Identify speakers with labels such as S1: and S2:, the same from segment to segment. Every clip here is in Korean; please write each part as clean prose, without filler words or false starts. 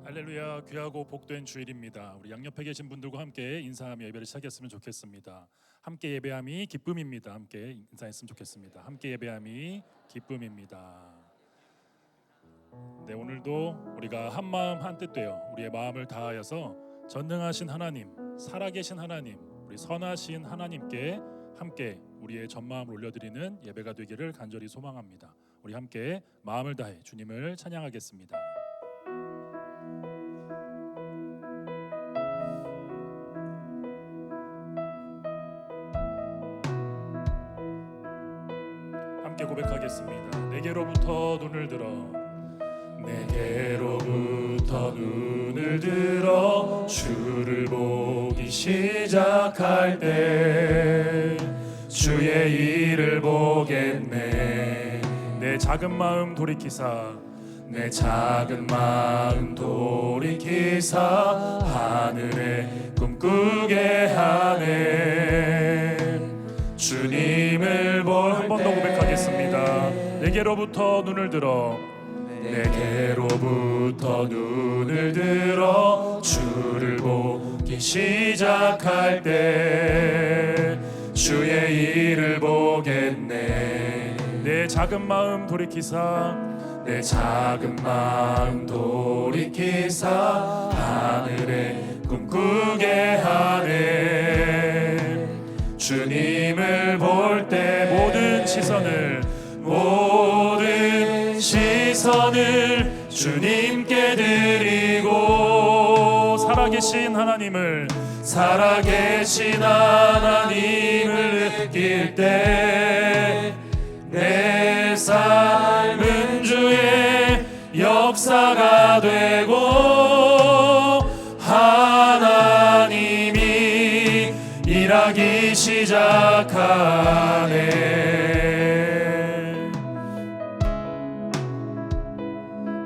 S1: 할렐루야, 귀하고 복된 주일입니다. 우리 양옆에 계신 분들과 함께 인사하며 예배를 시작했으면 좋겠습니다. 함께 예배함이 기쁨입니다. 함께 인사했으면 좋겠습니다. 함께 예배함이 기쁨입니다. 네, 오늘도 우리가 한 마음 한 뜻 되어 우리의 마음을 다하여서 전능하신 하나님, 살아계신 하나님, 우리 선하신 하나님께 함께 우리의 전마음을 올려드리는 예배가 되기를 간절히 소망합니다. 우리 함께 마음을 다해 주님을 찬양하겠습니다. 함께 고백하겠습니다. 내게로부터 눈을 들어, 내게로부터 눈을 들어 주를 보기 시작할 때 주의 일을 보겠네. 내 작은 마음 돌이키사, 내 작은 마음 돌이키사 하늘에 꿈꾸게 하네. 주님을 볼 한 번 더 고백하겠습니다. 내게로부터 눈을 들어, 내게로부터 눈을 들어 주를 보기 시작할 때 주의 일을 보겠네. 내 작은 마음 돌이키사, 내 작은 마음 돌이키사 하늘에 꿈꾸게 하네. 주님을 볼 때 모든 시선을 주님께 드리고 살아계신 하나님을 느낄 때 내 삶은 주의 역사가 되고 하나님이 일하기 시작하네.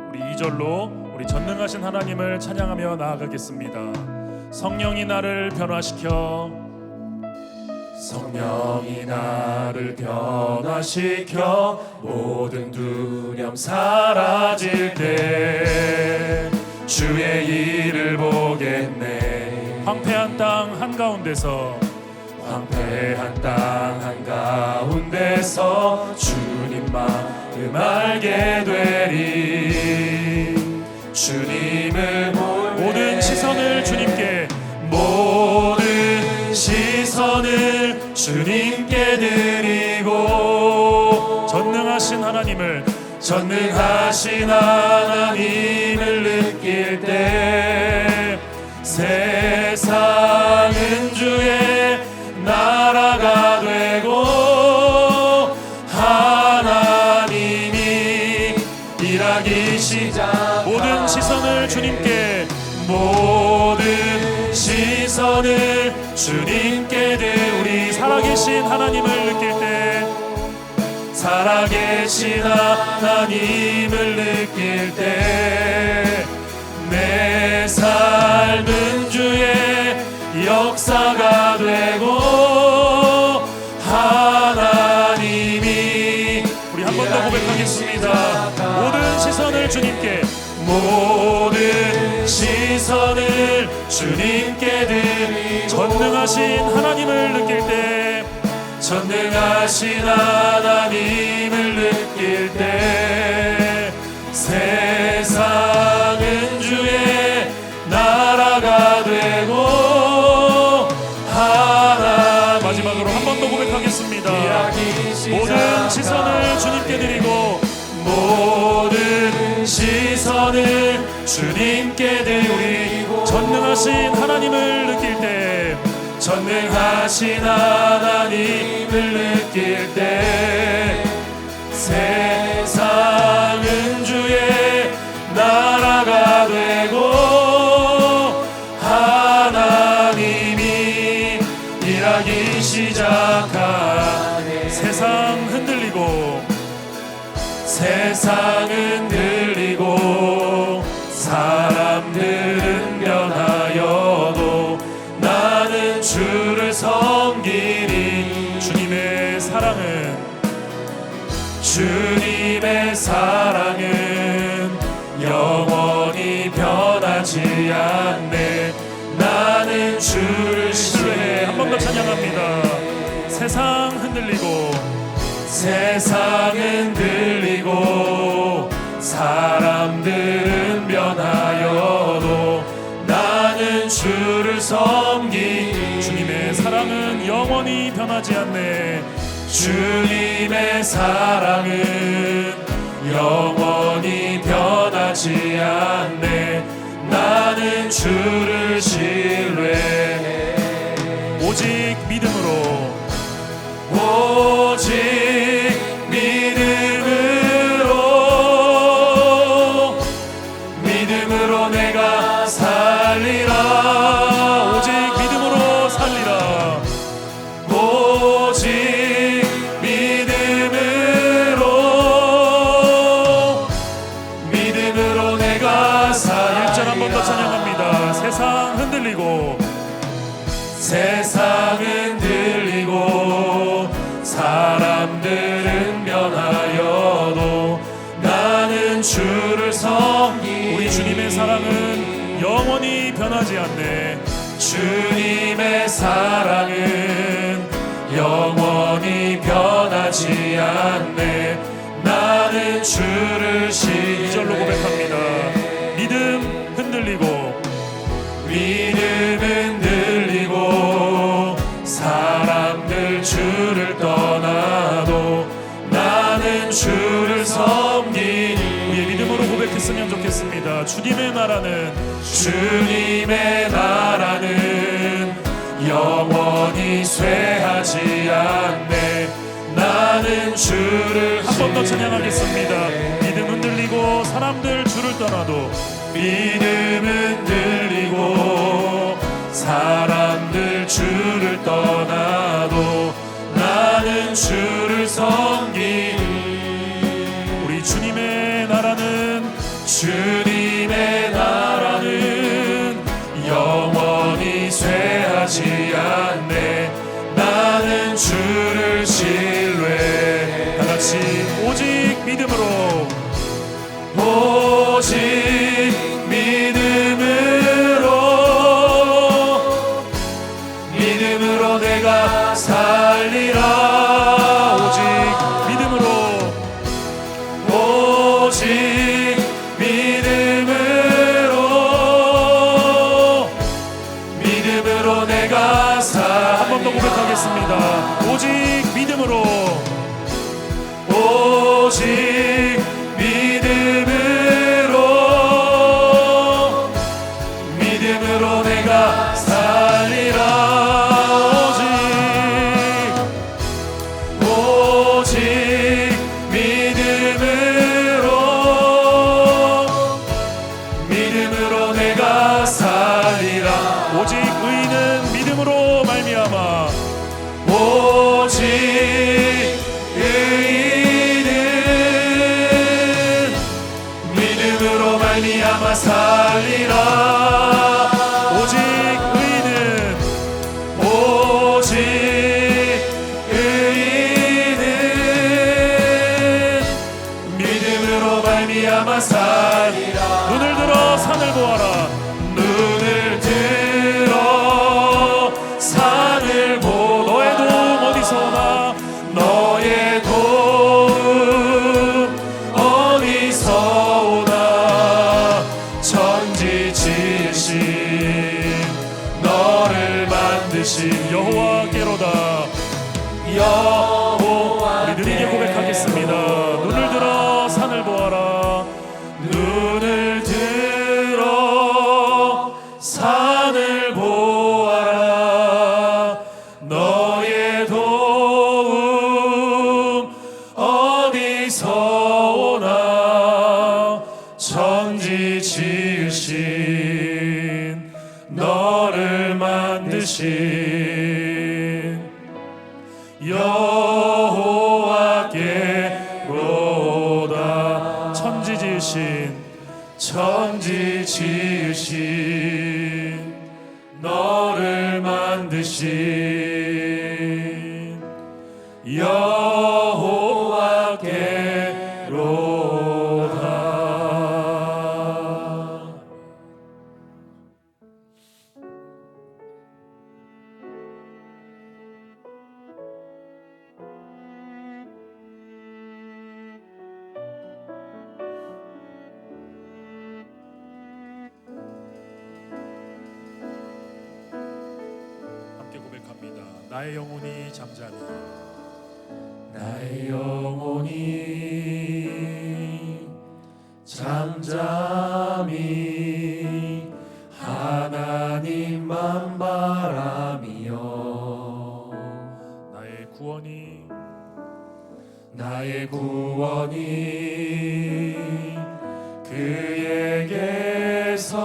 S1: 우리 2절로 우리 전능하신 하나님을 찬양하며 나아가겠습니다. 성령이 나를 변화시켜 모든 두려움 사라질 때 주의 일을 보겠네. 황폐한 땅 한가운데서 주님 마음 알게 되리. 주님을 모든 시선을 주님께 드리고 전능하신 하나님을 느낄 때 세상은 주의 나라가 되고 하나님이 일하기 시작. 모든 시선을 주님께 우리 살아계신 하나님을 느낄 때 내 삶은 주의 역사가 되고 하나님이 우리 한 번 더 고백하겠습니다. 모든 시선을 주님께 드리. 전능하신 하나님을 느낄 때 세상은 주의 나라가 되고 마지막으로 한 번 더 고백하겠습니다. 모든 시선을 주님께 드리고 전능하신 하나님을 느낄 때 세상은 주의 나라가 되고 하나님이 일하기 시작하네. 세상은 들리고 사람들은 변하여도 나는 주를 섬기리. 주님의 사랑은 영원히 변할 변하지 않네. 나는 주를 신뢰해. 한 번 더 찬양합니다. 세상 흔들리고 사람들은 변하여도 나는 주를 섬기. 주님의 사랑은 영원히 변하지 않네. 주님의 사랑은 영원히 변하지 않네. 나는 주를 신뢰해. 오직 믿음으로 내가 살리라. 오직 믿음으로 살리라. 오직 믿음으로 내가 살리라. 1절 한 번 더 찬양합니다. 세상 흔들리고 사람들은 변하여도 나는 주를 섬기. 우리 주님의 사랑은 영원히 변하지 않네. 주님의 사랑은 영원히 변하지 않네. 나는 주를 신뢰해. 2절로 고백합니다. 믿음 흔들리고 사람들 주를 떠나도 나는 주를 섬기니. 우리의 믿음으로 고백했으면 좋겠습니다. 주님의 나라는 영원히 쇠하지 않네. 나는 주를 한 번 더 찬양하겠습니다. 믿음 흔들리고 사람들 주를 떠나도 사람들 주를 떠나도 나는 주를 섬기니. 우리 주님의 나라는 영원히 쇠하지 않네. 나는 주를 신뢰해. 다같이 오직 믿음으로 내가 살리라. 오직 믿음으로 내가 한 번 더 고백하겠습니다. 오직 믿음으로 내가 살리라. 오직 믿음으로 내가 살리라. 오직 의인은 믿음으로 말미암아. 오직 의인은 믿음으로 말미암아 살리라. 눈을 들어 산을 보아라. 눈을 들어 산을 보. 너의 도움 어디서 오나. 너의 도움 어디서 오나. 천지 지으신 너를 만드신 여호와께로다. 우리 느리게 고백하겠습니다. 눈을 들어 산을 보아라. 눈을 들어 산을 보아라. 너의 도움 어디서 오나. 천지 지으신 너를 만드신 여호와께로다. 천지 지으신 너를 만드신 여호와께로다. 나의 영혼이 잠잠히
S2: 나의 영혼이 잠잠히 하나님만 바라며 나의 구원이 그에게서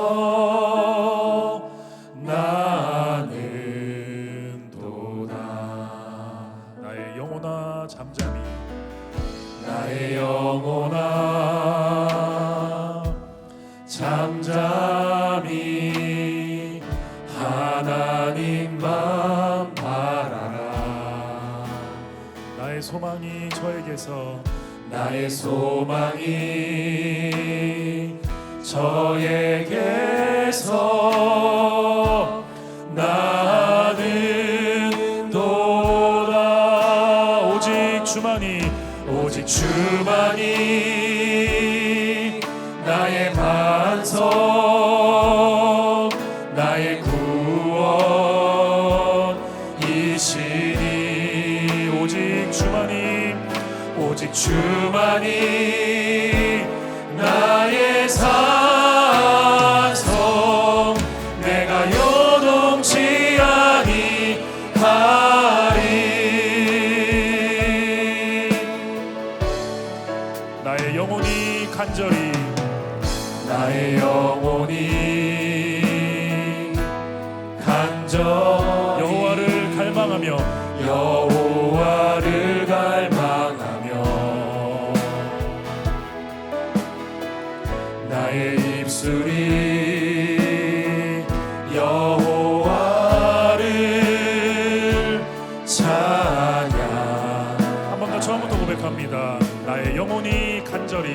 S2: 나는 도다.
S1: 나의 영혼아 잠잠히
S2: 나의 영혼아 잠잠히 하나님만 바라라.
S1: 나의 소망이 저에게서
S2: 나의 소망이 저에게서 나는 도다.
S1: 오직 주만이
S2: 나의 반석 나의 구원이시니 오직 주만이 나의 산성 내가 요동치 아니하리.
S1: 나의 영혼이 간절히 여호와를 갈망하며
S2: 나의 입술이 여호와를 찬양.
S1: 한 번 더 처음부터 고백합니다. 나의 영혼이 간절히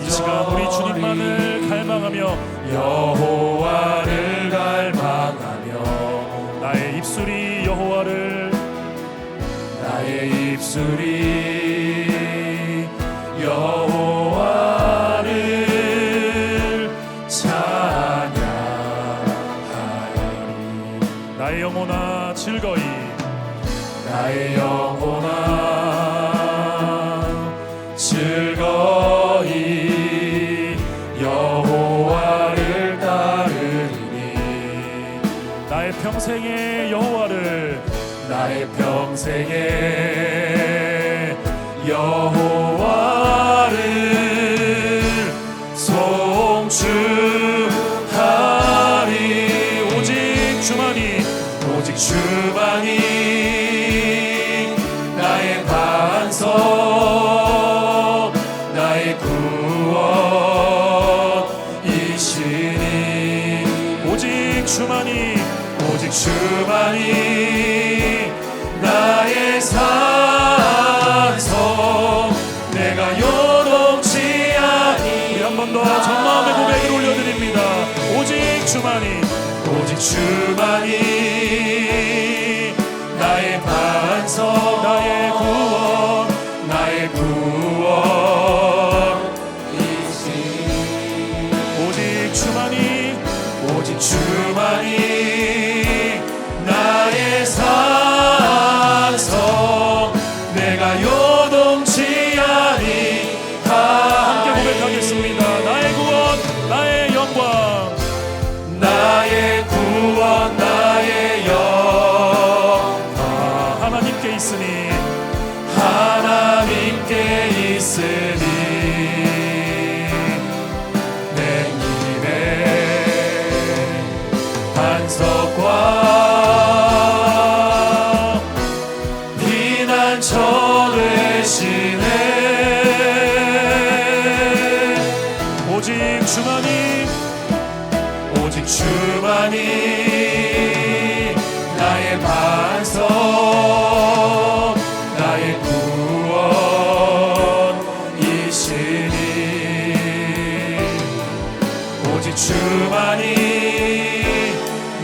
S1: 이 시간 우리 주님만을 갈망하며
S2: 여호와를 갈망하며
S1: 나의 입술이 여호와를
S2: 찬양하리.
S1: 나의 영혼아 즐거이
S2: 나의 영혼아 즐거이 여호와를 따르리니.
S1: 나의 평생의 여호와를
S2: 송축하리. 오직 주만이 나의 반석 나의 구원이시니. 오직 주만이 나의 산성 내가 요동치 아니.
S1: 한 번 더 전마음의 고백을 올려드립니다. 오직 주만이
S2: 나의 반석
S1: 나의
S2: 구원이시니. 오직 주만이 나의 산성 내가 요동치 아니하리.
S1: 함께 고백하겠습니다. 나의 구원 나의 영광
S2: 나의 구원 나의 영광
S1: 하나님께 있으니
S2: 내 입에 반석과 피난처 되시네.
S1: 오직
S2: 주만이 나의 반석 나의 구원이시니. 오직 주만이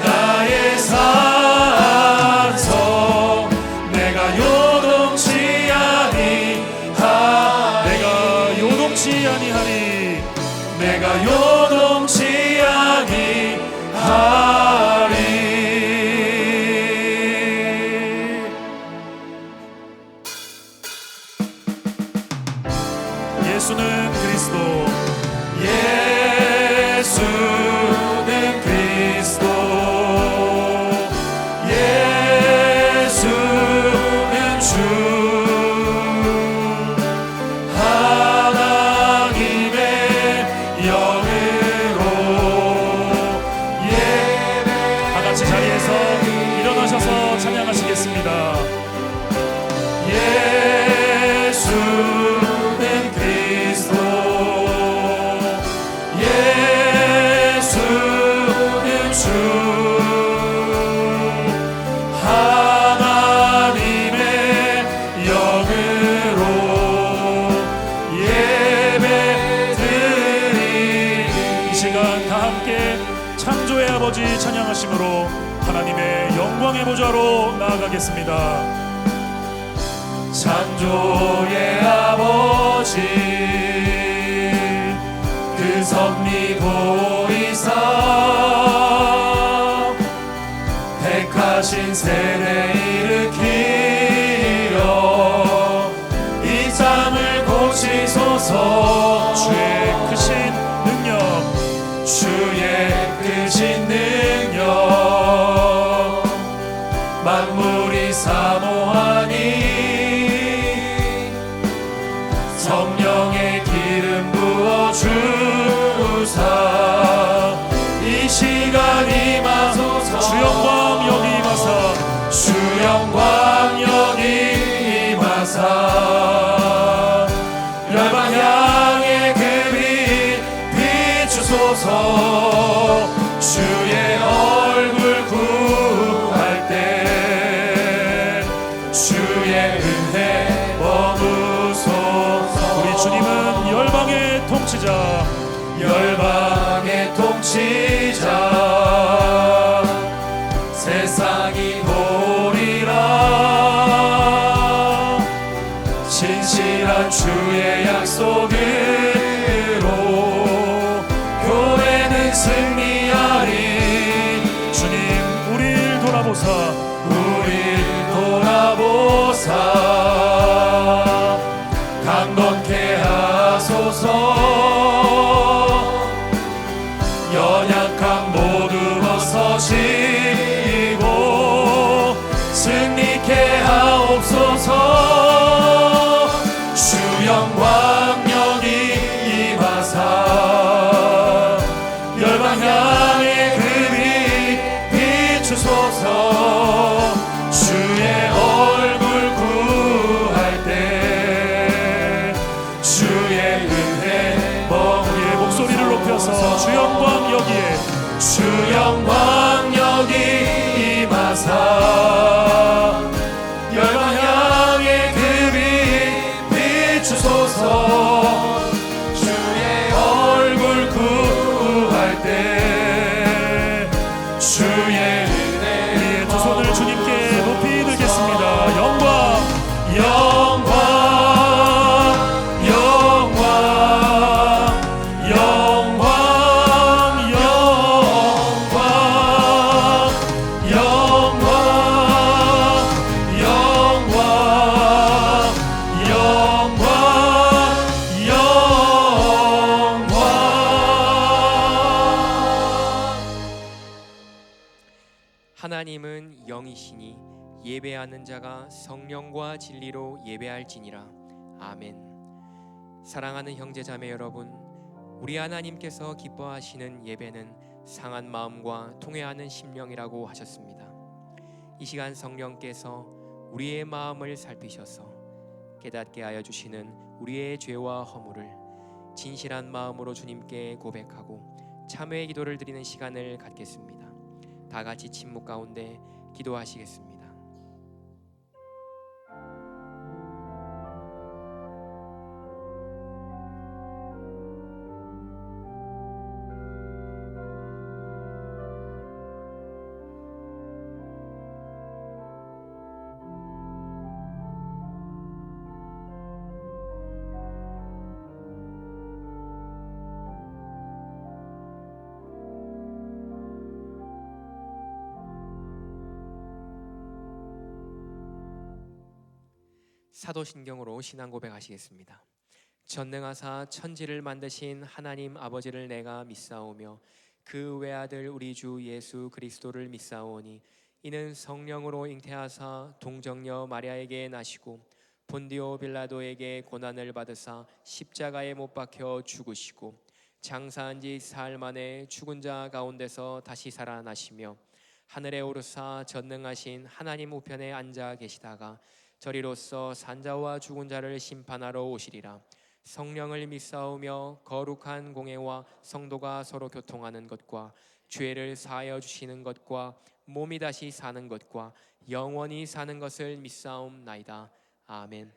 S2: 나의 산성 내가 요동치 아니하리.
S1: 예수는 그리스도.
S2: 예수는 그리스도. 예수는 주. 하나님의 영으로 예배.
S1: 다 같이 자리에서 일어나셔서 찬양하시겠습니다.
S2: 예수는 그리스도. 예수는 주. 하나님의 영으로 예배드리.
S1: 이 시간 다 함께 창조의 아버지 찬양하심으로 하나님의 영광의 보좌로 나아가겠습니다.
S2: 창조의 아버지 그 섭리 보이사 택하신 세대 일으키려 이 땅을 고치소서.
S1: 주의 크신 능력,
S2: 주의 크신 능력 만물이 사모하니 성령의 기름 부어 주사 이 시간 임하소서.
S1: 주 영광 여기 임하사,
S2: 주 영광 여기 임하사 열방 향해 그 빛 비추소서. 주의 얼굴 구할 때 주의 은혜 머무소서.
S1: 우리 주님은 열방의 통치자,
S2: 열방의 통치자 세상이 보리라. 진실한 주의 약속으로 교회는 승리하리.
S1: 주님 우릴 돌아보사,
S2: 우릴 돌아보사 강건케 하소서. 연약한 모두 벗어지고 승리케 하옵소서. 주 영광 여기 임하사 열방 향해 그 빛 비추소서. 주의 얼굴 구할 때 주의 은혜
S1: 우리의 목소리를 높여서 주 영광 여기에,
S2: 주 영광 여기 임하사 열방 향해 그 빛 비추소서. 주의 얼굴 구할 때 주의 은혜.
S1: 우리의 두 손을 주님께 높이 들겠습니다. 영광,
S2: 영광 영광 영광 영광 영광 영광 영광 영광.
S3: 하나님은 영이시니 예배하는 자가 성령과 진리로 예배할지니라. 아멘. 사랑하는 형제자매 여러분, 우리 하나님께서 기뻐하시는 예배는 상한 마음과 통회하는 심령이라고 하셨습니다. 이 시간 성령께서 우리의 마음을 살피셔서 깨닫게 하여 주시는 우리의 죄와 허물을 진실한 마음으로 주님께 고백하고 참회의 기도를 드리는 시간을 갖겠습니다. 다 같이 침묵 가운데 기도하시겠습니다. 사도신경으로 신앙 고백하시겠습니다. 전능하사 천지를 만드신 하나님 아버지를 내가 믿사오며 그 외아들 우리 주 예수 그리스도를 믿사오니 이는 성령으로 잉태하사 동정녀 마리아에게 나시고 본디오 빌라도에게 고난을 받으사 십자가에 못 박혀 죽으시고 장사한 지 사흘 만에 죽은 자 가운데서 다시 살아나시며 하늘에 오르사 전능하신 하나님 우편에 앉아 계시다가 저리로서 산자와 죽은 자를 심판하러 오시리라. 성령을 믿사오며 거룩한 공회와 성도가 서로 교통하는 것과 죄를 사하여 주시는 것과 몸이 다시 사는 것과 영원히 사는 것을 믿사옵나이다. 아멘.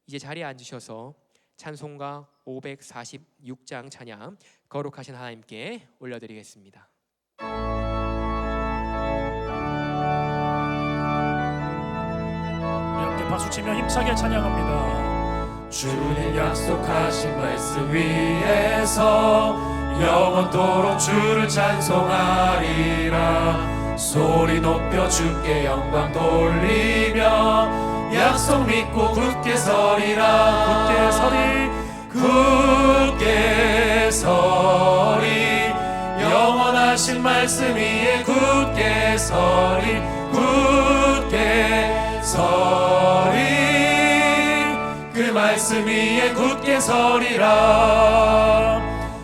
S3: 이제 자리에 앉으셔서 찬송가 546장 찬양 거룩하신 하나님께 올려드리겠습니다.
S1: 우리 함께 박수치며 힘차게 찬양합니다.
S2: 주님 약속하신 말씀 위에서 영원토록 주를 찬송하리라. 소리 높여 주께 영광 돌리며 약속 믿고 굳게 서리라.
S1: 굳게 서리
S2: 굳게 서리. 영원하신 말씀 위에 굳게 서리. 굳게 서리. 그 말씀 위에 굳게 서리라.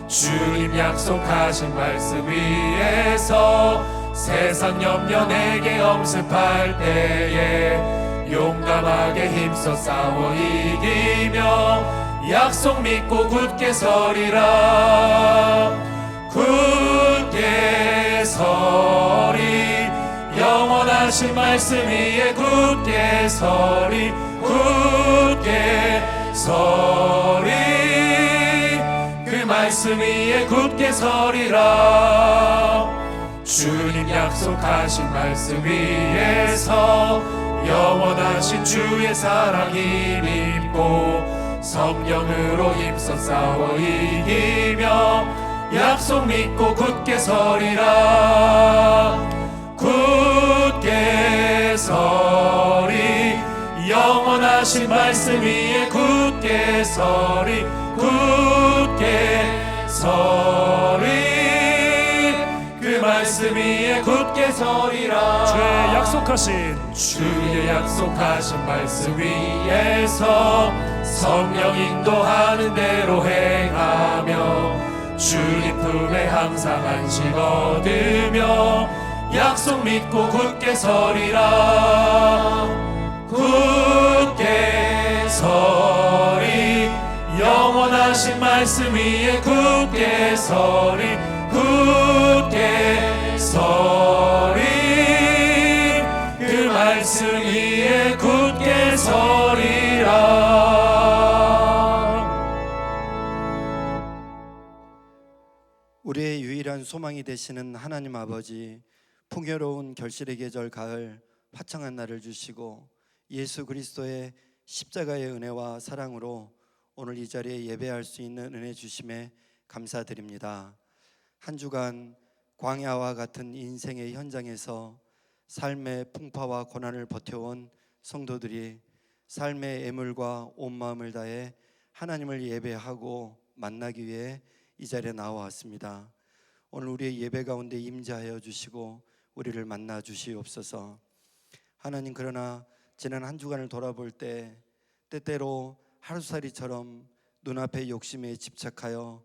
S2: 주님 약속하신 말씀 위에서 세상 염려 내게 엄습할 때에 용감하게 힘써 싸워 이기며 약속 믿고 굳게 서리라. 굳게 서리. 영원하신 말씀 위에 굳게 서리. 굳게 서리. 그 말씀 위에 굳게 서리라. 주님 약속하신 말씀 위에서 영원하신 주의 사랑 힘입고 성령으로 힘써 싸워 이기며 약속 믿고 굳게 서리라. 굳게 서리. 영원하신 말씀 위에 굳게 서리. 굳게 서리. 그 말씀 위에 굳게 서리라. 주의 약속하신 말씀 위에서 성령 인도하는 대로 행하며 주님 품에 항상 안식 얻으며 약속 믿고 굳게 서리라. 굳게 서리. 영원하신 말씀 위에 굳게 서리. 굳게 서리. 그 말씀 위에 굳게 서리라.
S4: 우리의 유일한 소망이 되시는 하나님 아버지, 풍요로운 결실의 계절 가을 화창한 날을 주시고 예수 그리스도의 십자가의 은혜와 사랑으로 오늘 이 자리에 예배할 수 있는 은혜 주심에 감사드립니다. 한 주간 광야와 같은 인생의 현장에서 삶의 풍파와 고난을 버텨온 성도들이 삶의 애물과 온 마음을 다해 하나님을 예배하고 만나기 위해 이 자리에 나와왔습니다. 오늘 우리의 예배 가운데 임재하여 주시고 우리를 만나 주시옵소서. 하나님, 그러나 지난 한 주간을 돌아볼 때 때때로 하루살이처럼 눈앞의 욕심에 집착하여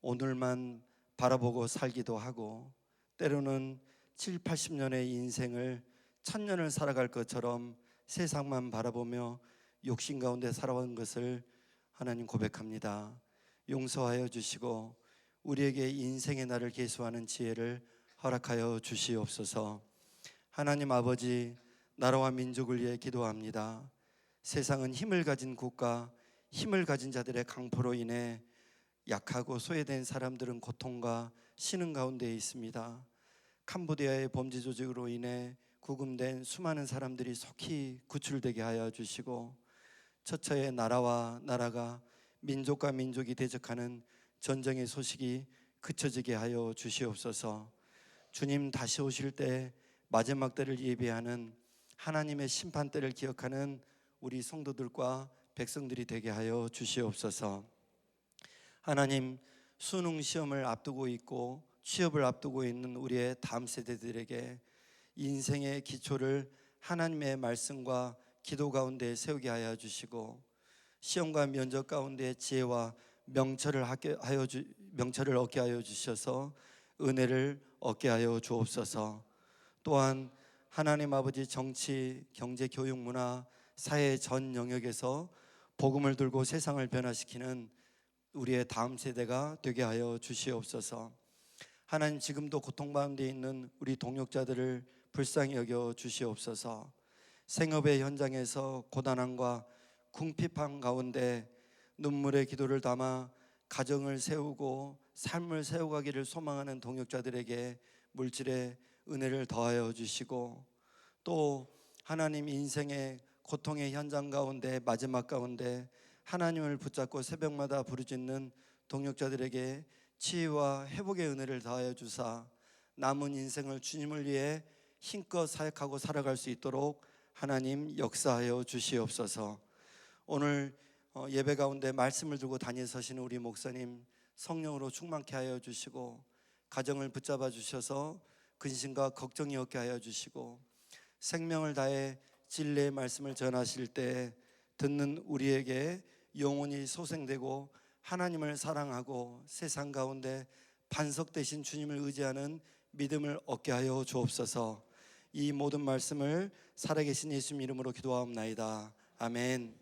S4: 오늘만 바라보고 살기도 하고 때로는 7, 80년의 인생을 1000년을 살아갈 것처럼 세상만 바라보며 욕심 가운데 살아온 것을 하나님 고백합니다. 용서하여 주시고 우리에게 인생의 날을 계수하는 지혜를 허락하여 주시옵소서. 하나님 아버지, 나라와 민족을 위해 기도합니다. 세상은 힘을 가진 국가, 힘을 가진 자들의 강포로 인해 약하고 소외된 사람들은 고통과 신음 가운데 있습니다. 캄보디아의 범죄 조직으로 인해 구금된 수많은 사람들이 속히 구출되게 하여 주시고 처처의 나라와 나라가 민족과 민족이 대적하는 전쟁의 소식이 그쳐지게 하여 주시옵소서. 주님 다시 오실 때 마지막 때를 예비하는 하나님의 심판 때를 기억하는 우리 성도들과 백성들이 되게 하여 주시옵소서. 하나님, 수능 시험을 앞두고 있고 취업을 앞두고 있는 우리의 다음 세대들에게 인생의 기초를 하나님의 말씀과 기도 가운데 세우게 하여 주시고, 시험과 면접 가운데 지혜와 명철을 얻게 하여 주셔서 은혜를 얻게 하여 주옵소서. 또한 하나님 아버지, 정치, 경제, 교육, 문화, 사회 전 영역에서 복음을 들고 세상을 변화시키는 우리의 다음 세대가 되게 하여 주시옵소서. 하나님, 지금도 고통 가운데 있는 우리 동역자들을 불쌍히 여겨 주시옵소서. 생업의 현장에서 고단함과 궁핍함 가운데 눈물의 기도를 담아 가정을 세우고 삶을 세워가기를 소망하는 동역자들에게 물질의 은혜를 더하여 주시고, 또 하나님, 인생의 고통의 현장 가운데 마지막 가운데 하나님을 붙잡고 새벽마다 부르짖는 동역자들에게 치유와 회복의 은혜를 더하여 주사 남은 인생을 주님을 위해 힘껏 사역하고 살아갈 수 있도록 하나님 역사하여 주시옵소서. 오늘 예배 가운데 말씀을 들고 다니서시는 우리 목사님 성령으로 충만케 하여 주시고, 가정을 붙잡아 주셔서 근심과 걱정이 없게 하여 주시고, 생명을 다해 진리의 말씀을 전하실 때 듣는 우리에게 영혼이 소생되고 하나님을 사랑하고 세상 가운데 반석 되신 주님을 의지하는 믿음을 얻게 하여 주옵소서. 이 모든 말씀을 살아계신 예수님 이름으로 기도하옵나이다. 아멘.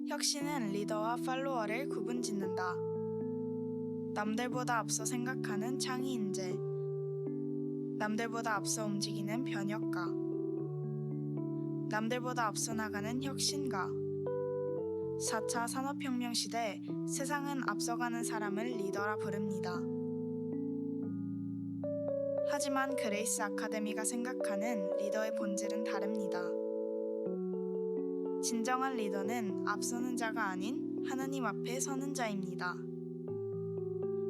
S5: 혁신은 리더와 팔로워를 구분짓는다. 남들보다 앞서 생각하는 창의 인재, 남들보다 앞서 움직이는 변혁가, 남들보다 앞서 나가는 혁신가. 4차 산업혁명 시대 세상은 앞서가는 사람을 리더라 부릅니다. 하지만 그레이스 아카데미가 생각하는 리더의 본질은 다릅니다. 진정한 리더는 앞서는 자가 아닌 하나님 앞에 서는 자입니다.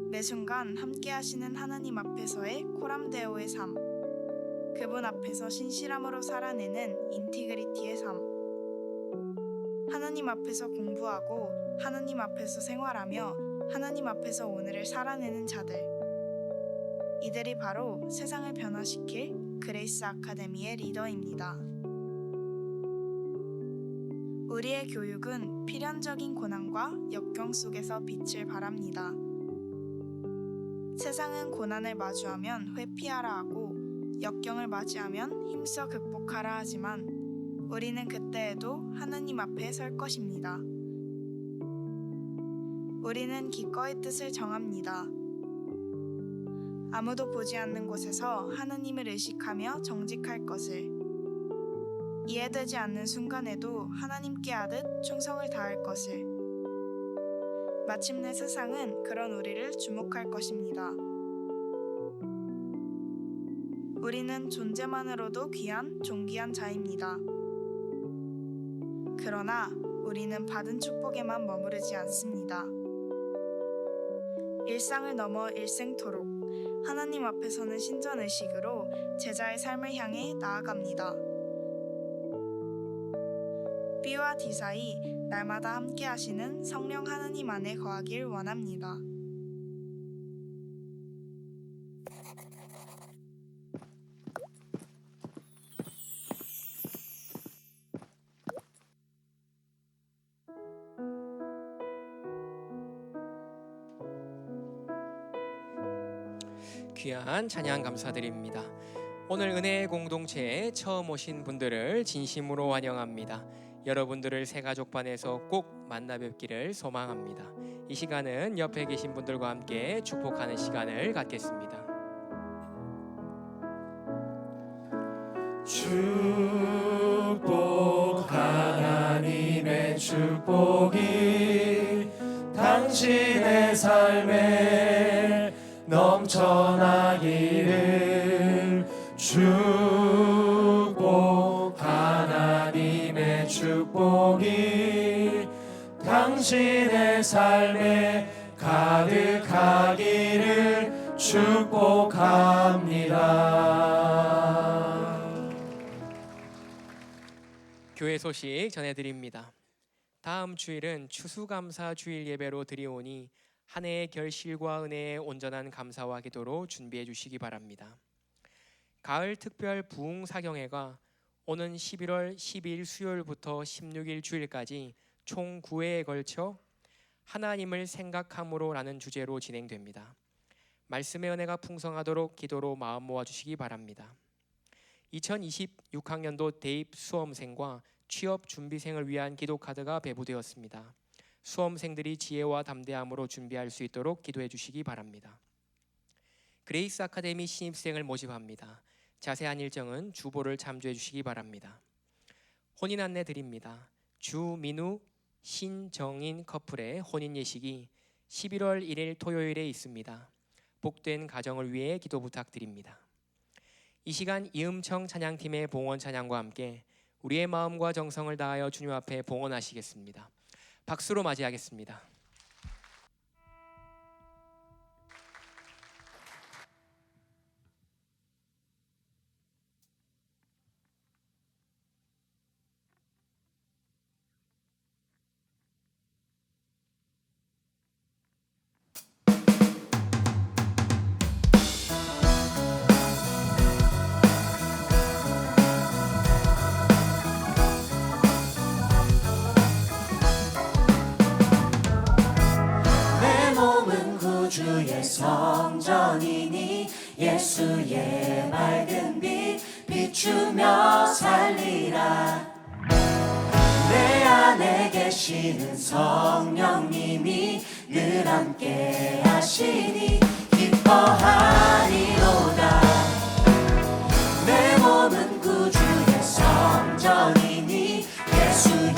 S5: 매 순간 함께 하시는 하나님 앞에서의 코람데오의 삶, 그분 앞에서 신실함으로 살아내는 인티그리티의 삶, 하나님 앞에서 공부하고 하나님 앞에서 생활하며 하나님 앞에서 오늘을 살아내는 자들, 이들이 바로 세상을 변화시킬 그레이스 아카데미의 리더입니다. 우리의 교육은 필연적인 고난과 역경 속에서 빛을 발합니다. 세상은 고난을 마주하면 회피하라 하고 역경을 맞이하면 힘써 극복하라 하지만 우리는 그때에도 하나님 앞에 설 것입니다. 우리는 기꺼이 뜻을 정합니다. 아무도 보지 않는 곳에서 하나님을 의식하며 정직할 것을, 이해되지 않는 순간에도 하나님께 하듯 충성을 다할 것을. 마침내 세상은 그런 우리를 주목할 것입니다. 우리는 존재만으로도 귀한 존귀한 자입니다. 그러나 우리는 받은 축복에만 머무르지 않습니다. 일상을 넘어 일생토록 하나님 앞에 서는 신전의식으로 제자의 삶을 향해 나아갑니다. B와 D 사이 날마다 함께 하시는 성령 하나님 안에 거하길 원합니다.
S3: 귀한 찬양 감사드립니다. 오늘 은혜의 공동체에 처음 오신 분들을 진심으로 환영합니다. 여러분들을 새가족반에서 꼭 만나 뵙기를 소망합니다. 이 시간은 옆에 계신 분들과 함께 축복하는 시간을 갖겠습니다.
S2: 축복 하나님의 축복이 당신의 삶에 넘쳐나기를. 축복 하나님의 축복이 당신의 삶에 가득하기를 축복합니다.
S3: 교회 소식 전해드립니다. 다음 주일은 추수감사 주일 예배로 드리오니 한 해의 결실과 은혜의 온전한 감사와 기도로 준비해 주시기 바랍니다. 가을 특별 부흥 사경회가 오는 11월 12일 수요일부터 16일 주일까지 총 9회에 걸쳐 하나님을 생각함으로라는 주제로 진행됩니다. 말씀의 은혜가 풍성하도록 기도로 마음 모아 주시기 바랍니다. 2026학년도 대입 수험생과 취업 준비생을 위한 기도 카드가 배부되었습니다. 수험생들이 지혜와 담대함으로 준비할 수 있도록 기도해 주시기 바랍니다. 그레이스 아카데미 신입생을 모집합니다. 자세한 일정은 주보를 참조해 주시기 바랍니다. 혼인 안내 드립니다. 주민우, 신정인 커플의 혼인 예식이 11월 1일 토요일에 있습니다. 복된 가정을 위해 기도 부탁드립니다. 이 시간 이음청 찬양팀의 봉헌 찬양과 함께 우리의 마음과 정성을 다하여 주님 앞에 봉헌하시겠습니다. 박수로 맞이하겠습니다.
S2: 구주의 성전이니 예수의 맑은 빛 비추며 살리라. 내 안에 계시는 성령님이 늘 함께 하시니 기뻐하리로다. 내 몸은 구주의 성전이니 예수의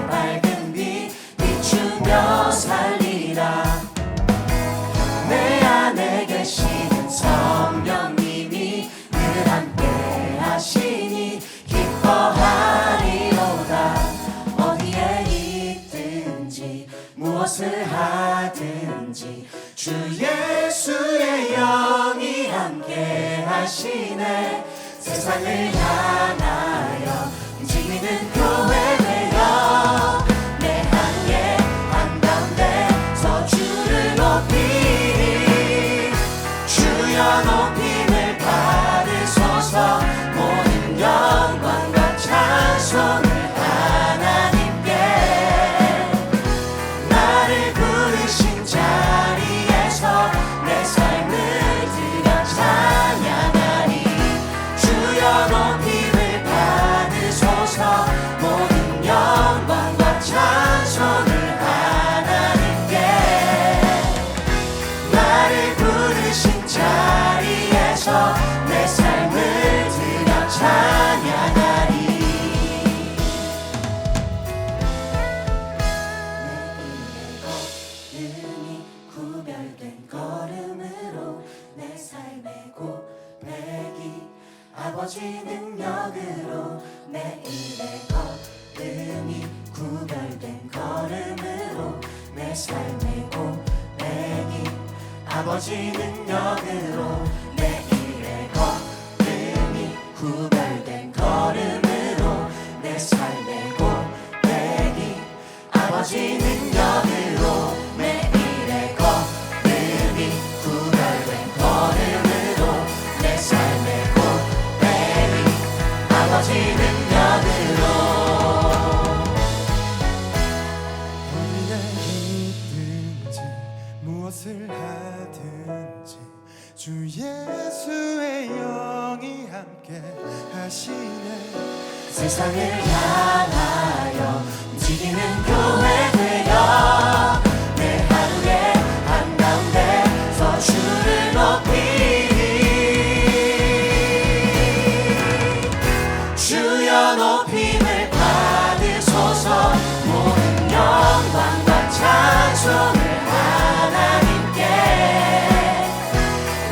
S2: 맑은 빛 비추며 살리라. 내 안에 계시는 성령님이 늘 함께 하시니 기뻐하리로다. 어디에 있든지 무엇을 하든지 주 예수의 영이 함께 하시네. 세상을 향하여 움직이는 교회 되어 내 함께 한가운데서 주를 높이리. 주여 높임을 받으소서. 모든 영광과 찬송을 하나님께. 나를 부르신 자리에서 내 삶을 드려 찬양하리. 주여 높임을 받으소서. 모든 영광과 찬송을 하나님께. 나를 부르신 자리에서 내 삶을 드려 찬양하리. 내 이름이 구별된 걸음으로 내 삶의 고백이 아버지 능력으로. 내 일의 걸음이 구별된 걸음으로 내 삶의 고백이 아버지 능력으로. 내 일의 걸음이 구별된 걸음으로 내 삶의 고백이 아버지 능력으로. 내 일의 걸음이 구별된 걸음으로 내 삶의 고백이 아버지 능력으로.
S6: 어디에 있든지 무엇을 하든지 주 예수의 영이 함께 하시네.
S2: 세상을 향하여 움직이는 교회 되어 내 하루의 한가운데서 주를 높이리. 주여 높임을 받으소서. 모든 영광과 찬송을 하나님께.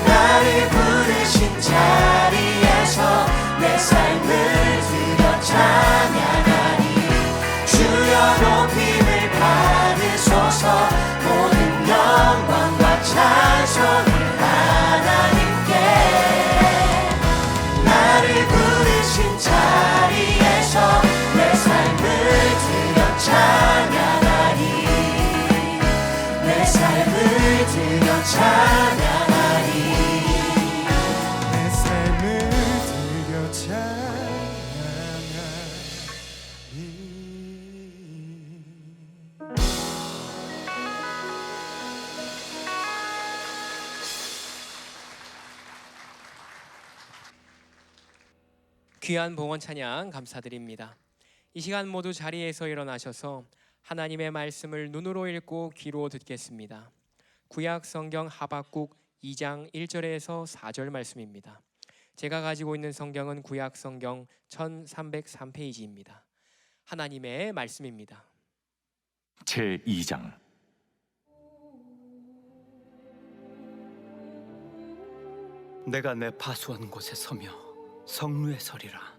S2: 나를 부르신 자리에서 내 삶을 드려 찬양하리. 주여 높임을 받으소서. 모든 영광과 찬송을 하나님께. 나를 부르신 자리에서 내 삶을 드려 찬양하리. 내 삶을 드려 찬양하리.
S6: 내 삶을 드려 찬양하리.
S3: 귀한 봉헌 찬양 감사드립니다. 이 시간 모두 자리에서 일어나셔서 하나님의 말씀을 눈으로 읽고 귀로 듣겠습니다. 구약 성경 하박국 2장 1절에서 4절 말씀입니다. 제가 가지고 있는 성경은 구약 성경 1303페이지입니다. 하나님의 말씀입니다.
S7: 제2장.
S8: 내가 내 파수한 곳에 서며 성루에 서리라.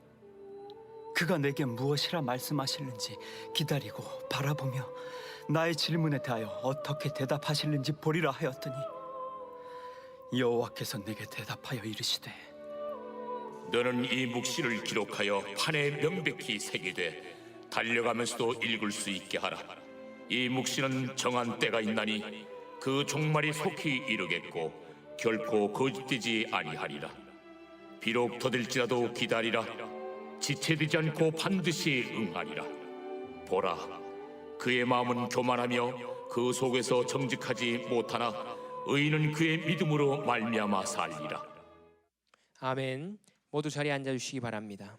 S8: 그가 내게 무엇이라 말씀하실는지 기다리고 바라보며 나의 질문에 대하여 어떻게 대답하실는지 보리라 하였더니 여호와께서 내게 대답하여 이르시되
S9: 너는 이 묵시를 기록하여 판에 명백히 새기되 달려가면서도 읽을 수 있게 하라. 이 묵시는 정한 때가 있나니 그 종말이 속히 이르겠고 결코 거짓되지 아니하리라. 비록 더딜지라도 기다리라. 지체되지 않고 반드시 응하리라. 보라, 그의 마음은 교만하며 그 속에서 정직하지 못하나 의인은 그의 믿음으로 말미암아 살리라.
S3: 아멘. 모두 자리에 앉아 주시기 바랍니다.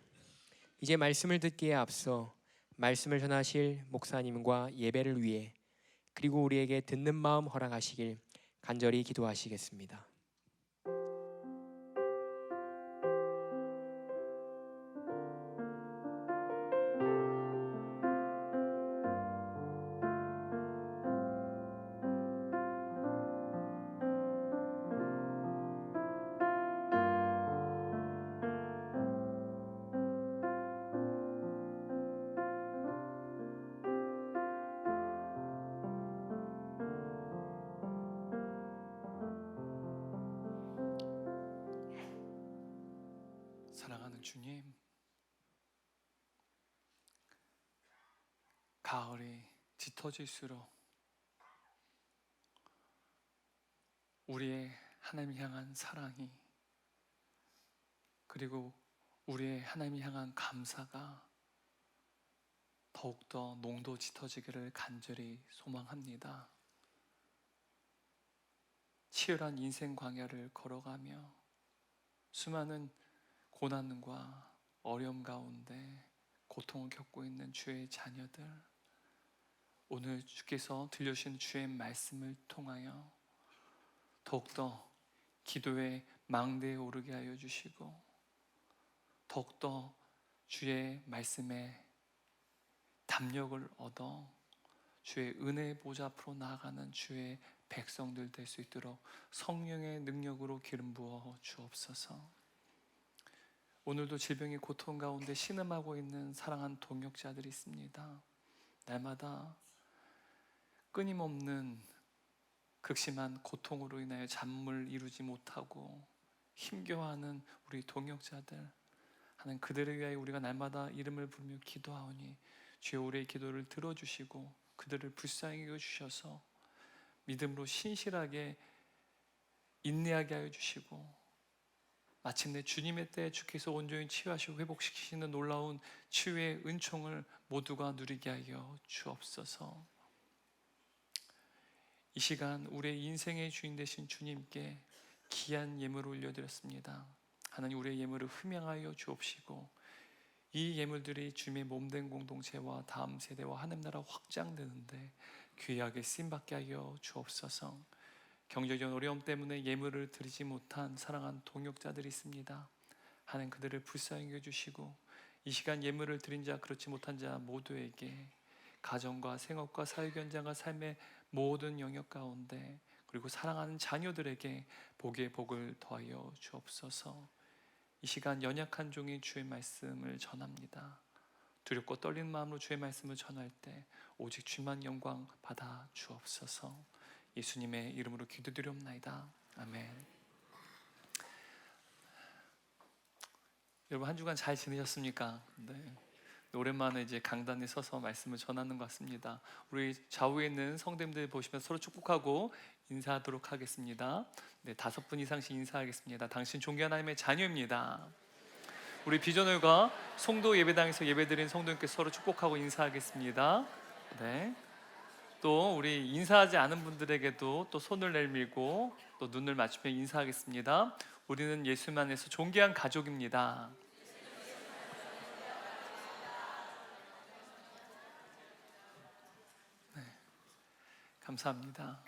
S3: 이제 말씀을 듣기에 앞서 말씀을 전하실 목사님과 예배를 위해 그리고 우리에게 듣는 마음 허락하시길 간절히 기도하시겠습니다.
S6: 사랑하는 주님, 가을이 짙어질수록 우리의 하나님 향한 사랑이, 그리고 우리의 하나님 향한 감사가 더욱더 농도 짙어지기를 간절히 소망합니다. 치열한 인생 광야를 걸어가며 수많은 고난과 어려움 가운데 고통을 겪고 있는 주의 자녀들, 오늘 주께서 들려주신 주의 말씀을 통하여 더욱더 기도의 망대에 오르게 하여 주시고, 더욱더 주의 말씀에 담력을 얻어 주의 은혜의 보좌 앞으로 나아가는 주의 백성들 될 수 있도록 성령의 능력으로 기름 부어 주옵소서. 오늘도 질병의 고통 가운데 신음하고 있는 사랑하는 동역자들이 있습니다. 날마다 끊임없는 극심한 고통으로 인하여 잠을 이루지 못하고 힘겨워하는 우리 동역자들, 하나님 그들을 위하여 우리가 날마다 이름을 부르며 기도하오니 주여 우리의 기도를 들어주시고 그들을 불쌍히 여겨주셔서 믿음으로 신실하게 인내하게 하여 주시고, 마침내 주님의 때에 주께서 온전히 치유하시고 회복시키시는 놀라운 치유의 은총을 모두가 누리게 하여 주옵소서. 이 시간 우리의 인생의 주인 되신 주님께 귀한 예물을 올려드렸습니다. 하나님, 우리의 예물을 흠양하여 주옵시고 이 예물들이 주님의 몸된 공동체와 다음 세대와 하나님 나라 확장되는데 귀하게 쓰임받게 하여 주옵소서. 경제적인 어려움 때문에 예물을 드리지 못한 사랑하는 동역자들이 있습니다. 하나님 그들을 불쌍히 여겨주시고 이 시간 예물을 드린 자 그렇지 못한 자 모두에게 가정과 생업과 사회 현장과 삶의 모든 영역 가운데, 그리고 사랑하는 자녀들에게 복의 복을 더하여 주옵소서. 이 시간 연약한 종이 주의 말씀을 전합니다. 두렵고 떨리는 마음으로 주의 말씀을 전할 때 오직 주만 영광 받아 주옵소서. 예수님의 이름으로 기도드리옵나이다. 아멘. 여러분 한 주간 잘 지내셨습니까? 네. 오랜만에 이제 강단에 서서 말씀을 전하는 것 같습니다. 우리 좌우에 있는 성도님들 보시면 서로 축복하고 인사하도록 하겠습니다. 네, 5분 이상씩 인사하겠습니다. 당신 존귀한 하나님의 자녀입니다. 우리 비전홀과 송도 예배당에서 예배드린 성도님께 서로 축복하고 인사하겠습니다. 네. 또 우리 인사하지 않은 분들에게도 또 손을 내밀고 또 눈을 맞추며 인사하겠습니다. 우리는 예수님 안에서 존귀한 가족입니다. 네, 감사합니다.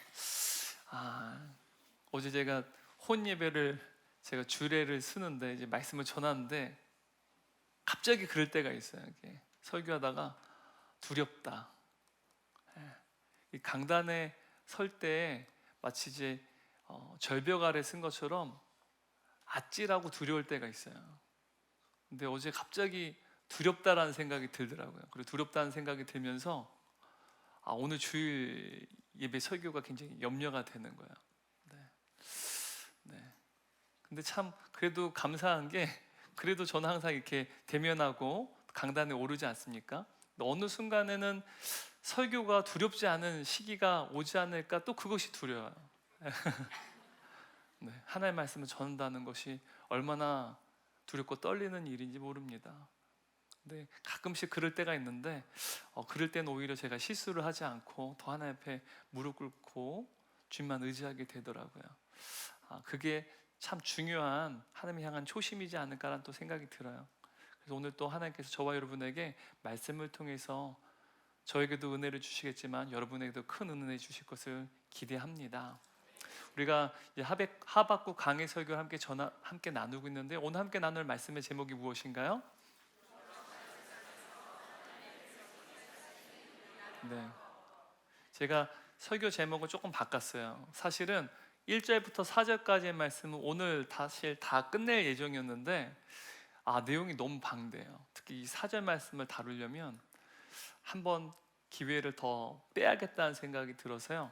S6: 어제 제가 혼 예배를 제가 주례를 쓰는데 이제 말씀을 전하는데 갑자기 그럴 때가 있어요. 이렇게 설교하다가 두렵다. 이 강단에 설 때 마치 이제 절벽 아래 쓴 것처럼 아찔하고 두려울 때가 있어요. 근데 어제 갑자기 두렵다라는 생각이 들더라고요. 그리고 두렵다는 생각이 들면서 오늘 주일 예배 설교가 굉장히 염려가 되는 거예요. 네. 근데 참 그래도 감사한 게, 그래도 저는 항상 이렇게 대면하고 강단에 오르지 않습니까? 어느 순간에는 설교가 두렵지 않은 시기가 오지 않을까, 또 그것이 두려워요. 네, 하나님의 말씀을 전한다는 것이 얼마나 두렵고 떨리는 일인지 모릅니다. 근데 가끔씩 그럴 때가 있는데 그럴 때는 오히려 제가 실수를 하지 않고 더 하나님 앞에 무릎 꿇고 주님만 의지하게 되더라고요. 그게 참 중요한 하나님 향한 초심이지 않을까라는 또 생각이 들어요. 그래서 오늘 또 하나님께서 저와 여러분에게 말씀을 통해서 저에게도 은혜를 주시겠지만 여러분에게도 큰 은혜 주실 것을 기대합니다. 우리가 이제 하박국 강해 설교를 함께 나누고 있는데 오늘 함께 나눌 말씀의 제목이 무엇인가요? 네, 제가 설교 제목을 조금 바꿨어요. 사실은 1절부터 4절까지의 말씀은 오늘 사실 다 끝낼 예정이었는데 내용이 너무 방대해요. 특히 이 4절 말씀을 다루려면 한번 기회를 더 빼야겠다는 생각이 들어서요.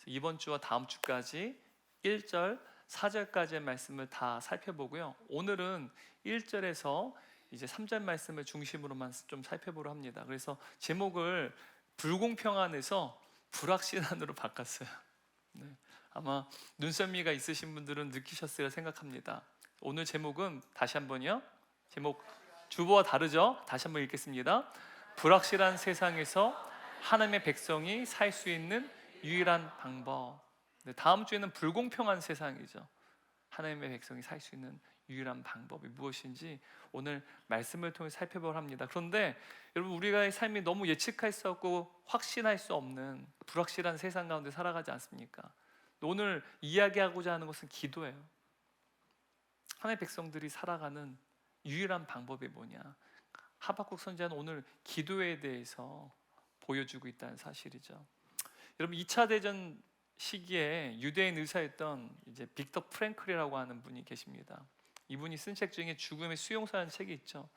S6: 이번 주와 다음 주까지 1절, 4절까지의 말씀을 다 살펴보고요. 오늘은 1절에서 이제 3절 말씀을 중심으로만 좀 살펴보려 합니다. 그래서 제목을 불공평한에서 불확실한으로 바꿨어요. 네. 아마 눈썰미가 있으신 분들은 느끼셨으리라 생각합니다. 오늘 제목은 다시 한번요. 제목 주보와 다르죠? 다시 한번 읽겠습니다. 불확실한 세상에서 하나님의 백성이 살 수 있는 유일한 방법. 네, 다음 주에는 불공평한 세상이죠. 하나님의 백성이 살 수 있는 유일한 방법이 무엇인지 오늘 말씀을 통해 살펴보려 합니다. 그런데 여러분, 우리가의 삶이 너무 예측할 수 없고 확신할 수 없는 불확실한 세상 가운데 살아가지 않습니까? 오늘 이야기하고자 하는 것은 기도예요. 하나님의 백성들이 살아가는 유일한 방법이 뭐냐? 하박국 선지자는 오늘 기도에 대해서 보여주고 있다는 사실이죠. 여러분, 2차 대전 시기에 유대인 의사였던 이제 빅터 프랭클이라고 하는 분이 계십니다. 이분이 쓴 책 중에 죽음의 수용소라는 책이 있죠.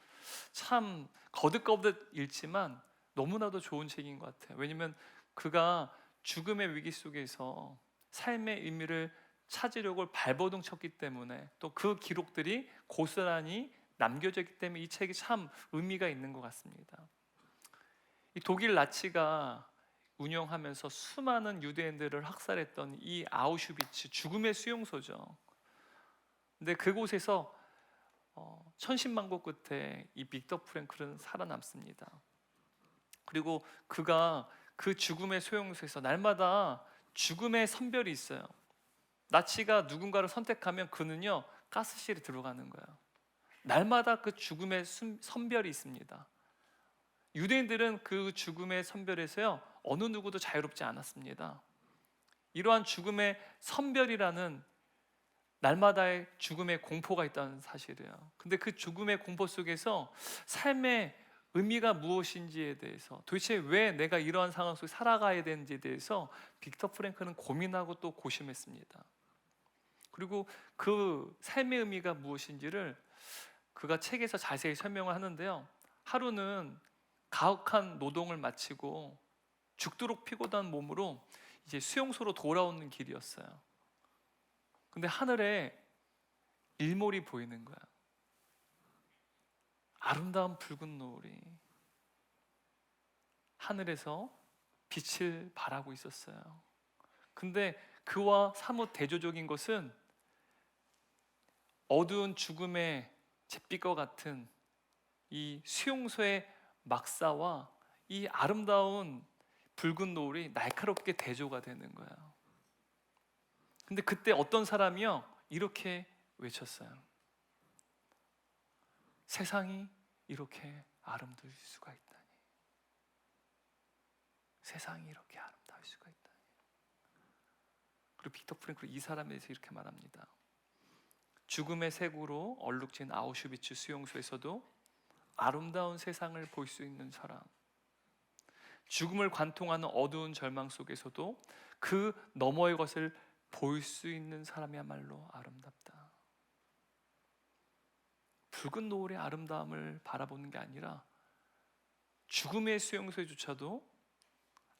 S6: 참 거듭거듭 읽지만 너무나도 좋은 책인 것 같아요. 왜냐하면 그가 죽음의 위기 속에서 삶의 의미를 찾으려고 발버둥 쳤기 때문에 또 그 기록들이 고스란히 남겨져 있기 때문에 이 책이 참 의미가 있는 것 같습니다. 이 독일 나치가 운영하면서 수많은 유대인들을 학살했던 이 아우슈비츠, 죽음의 수용소죠. 근데 그곳에서 천신만고 끝에 이 빅터 프랭클은 살아남습니다. 그리고 그가 그 죽음의 수용소에서 날마다 죽음의 선별이 있어요. 나치가 누군가를 선택하면 그는요 가스실에 들어가는 거예요. 날마다 그 죽음의 선별이 있습니다. 유대인들은 그 죽음의 선별에서요 어느 누구도 자유롭지 않았습니다. 이러한 죽음의 선별이라는 날마다의 죽음의 공포가 있다는 사실이에요. 근데 그 죽음의 공포 속에서 삶의 의미가 무엇인지에 대해서, 도대체 왜 내가 이러한 상황 속에 살아가야 되는지에 대해서 빅터 프랭클은 고민하고 또 고심했습니다. 그리고 그 삶의 의미가 무엇인지를 그가 책에서 자세히 설명을 하는데요. 하루는 가혹한 노동을 마치고 죽도록 피곤한 몸으로 이제 수용소로 돌아오는 길이었어요. 근데 하늘에 일몰이 보이는 거야. 아름다운 붉은 노을이 하늘에서 빛을 발하고 있었어요. 근데 그와 사뭇 대조적인 것은 어두운 죽음의 잿빛과 같은 이 수용소의 막사와 이 아름다운 붉은 노을이 날카롭게 대조가 되는 거예요. 근데 그때 어떤 사람이요 이렇게 외쳤어요. 세상이 이렇게 아름다울 수가 있다니. 세상이 이렇게 아름다울 수가 있다니. 그리고 빅터 프랭클은 이 사람에 대해서 이렇게 말합니다. 죽음의 색으로 얼룩진 아우슈비츠 수용소에서도 아름다운 세상을 볼 수 있는 사람, 죽음을 관통하는 어두운 절망 속에서도 그 너머의 것을 볼 수 있는 사람이야말로 아름답다. 붉은 노을의 아름다움을 바라보는 게 아니라 죽음의 수용소에조차도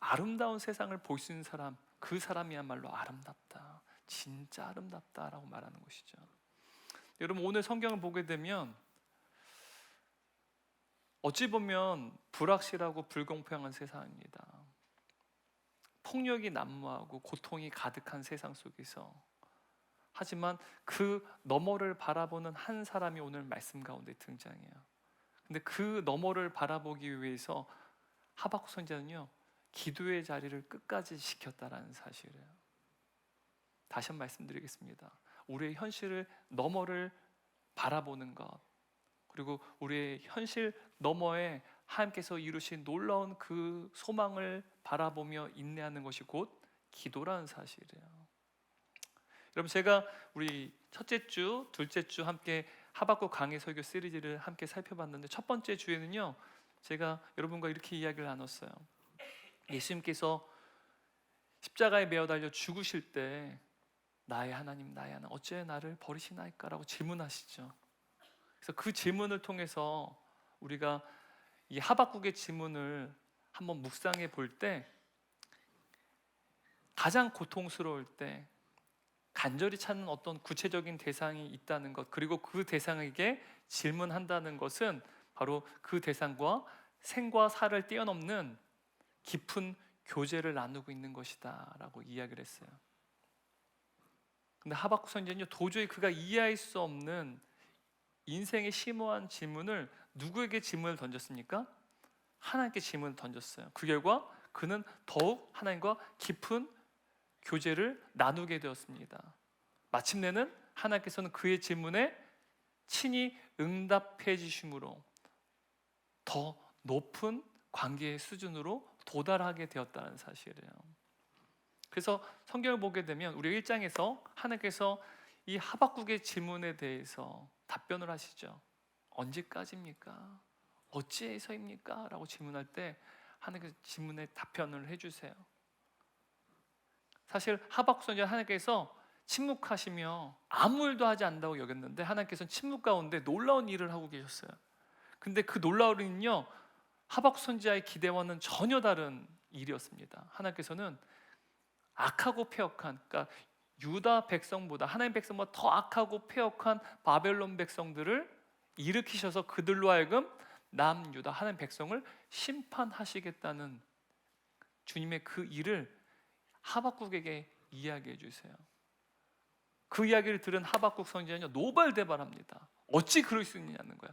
S6: 아름다운 세상을 볼 수 있는 사람, 그 사람이야말로 아름답다, 진짜 아름답다라고 말하는 것이죠. 여러분, 오늘 성경을 보게 되면 어찌 보면 불확실하고 불공평한 세상입니다. 폭력이 난무하고 고통이 가득한 세상 속에서, 하지만 그 너머를 바라보는 한 사람이 오늘 말씀 가운데 등장해요. 근데 그 너머를 바라보기 위해서 하박국 선지자는요 기도의 자리를 끝까지 지켰다라는 사실이에요. 다시 한번 말씀드리겠습니다. 우리의 현실을 너머를 바라보는 것, 그리고 우리의 현실 너머에 하나님께서 이루신 놀라운 그 소망을 바라보며 인내하는 것이 곧 기도라는 사실이에요. 여러분, 제가 우리 첫째 주, 둘째 주 함께 하박국 강해 설교 시리즈를 함께 살펴봤는데, 첫 번째 주에는요, 제가 여러분과 이렇게 이야기를 나눴어요. 예수님께서 십자가에 매어 달려 죽으실 때 나의 하나님, 나의 하나님, 어째 나를 버리시나이까? 라고 질문하시죠. 그래서 그 질문을 통해서 우리가 이 하박국의 질문을 한번 묵상해 볼 때, 가장 고통스러울 때 간절히 찾는 어떤 구체적인 대상이 있다는 것, 그리고 그 대상에게 질문한다는 것은 바로 그 대상과 생과 사를 뛰어넘는 깊은 교제를 나누고 있는 것이다 라고 이야기를 했어요. 근데 하박국 선지자는요, 도저히 그가 이해할 수 없는 인생의 심오한 질문을 누구에게 질문을 던졌습니까? 하나님께 질문을 던졌어요. 그 결과 그는 더욱 하나님과 깊은 교제를 나누게 되었습니다. 마침내는 하나님께서는 그의 질문에 친히 응답해 주심으로 더 높은 관계의 수준으로 도달하게 되었다는 사실이에요. 그래서 성경을 보게 되면 우리 1장에서 하나님께서 이 하박국의 질문에 대해서 답변을 하시죠. 언제까지입니까? 어찌해서입니까? 라고 질문할 때 하나님께서 질문에 답변을 해주세요. 사실 하박국 선지자 하나님께서 침묵하시며 아무 일도 하지 않는다고 여겼는데, 하나님께서는 침묵 가운데 놀라운 일을 하고 계셨어요. 근데 그 놀라운 일은요, 하박국 선지자의 기대와는 전혀 다른 일이었습니다. 하나님께서는 악하고 패역한, 그러니까 유다 백성보다, 하나님 백성보다 더 악하고 패역한 바벨론 백성들을 일으키셔서 그들로 하여금 남유다 하나님 백성을 심판하시겠다는 주님의 그 일을 하박국에게 이야기해 주세요. 그 이야기를 들은 하박국 선지자는요, 노발대발합니다. 어찌 그럴 수 있느냐는 거야.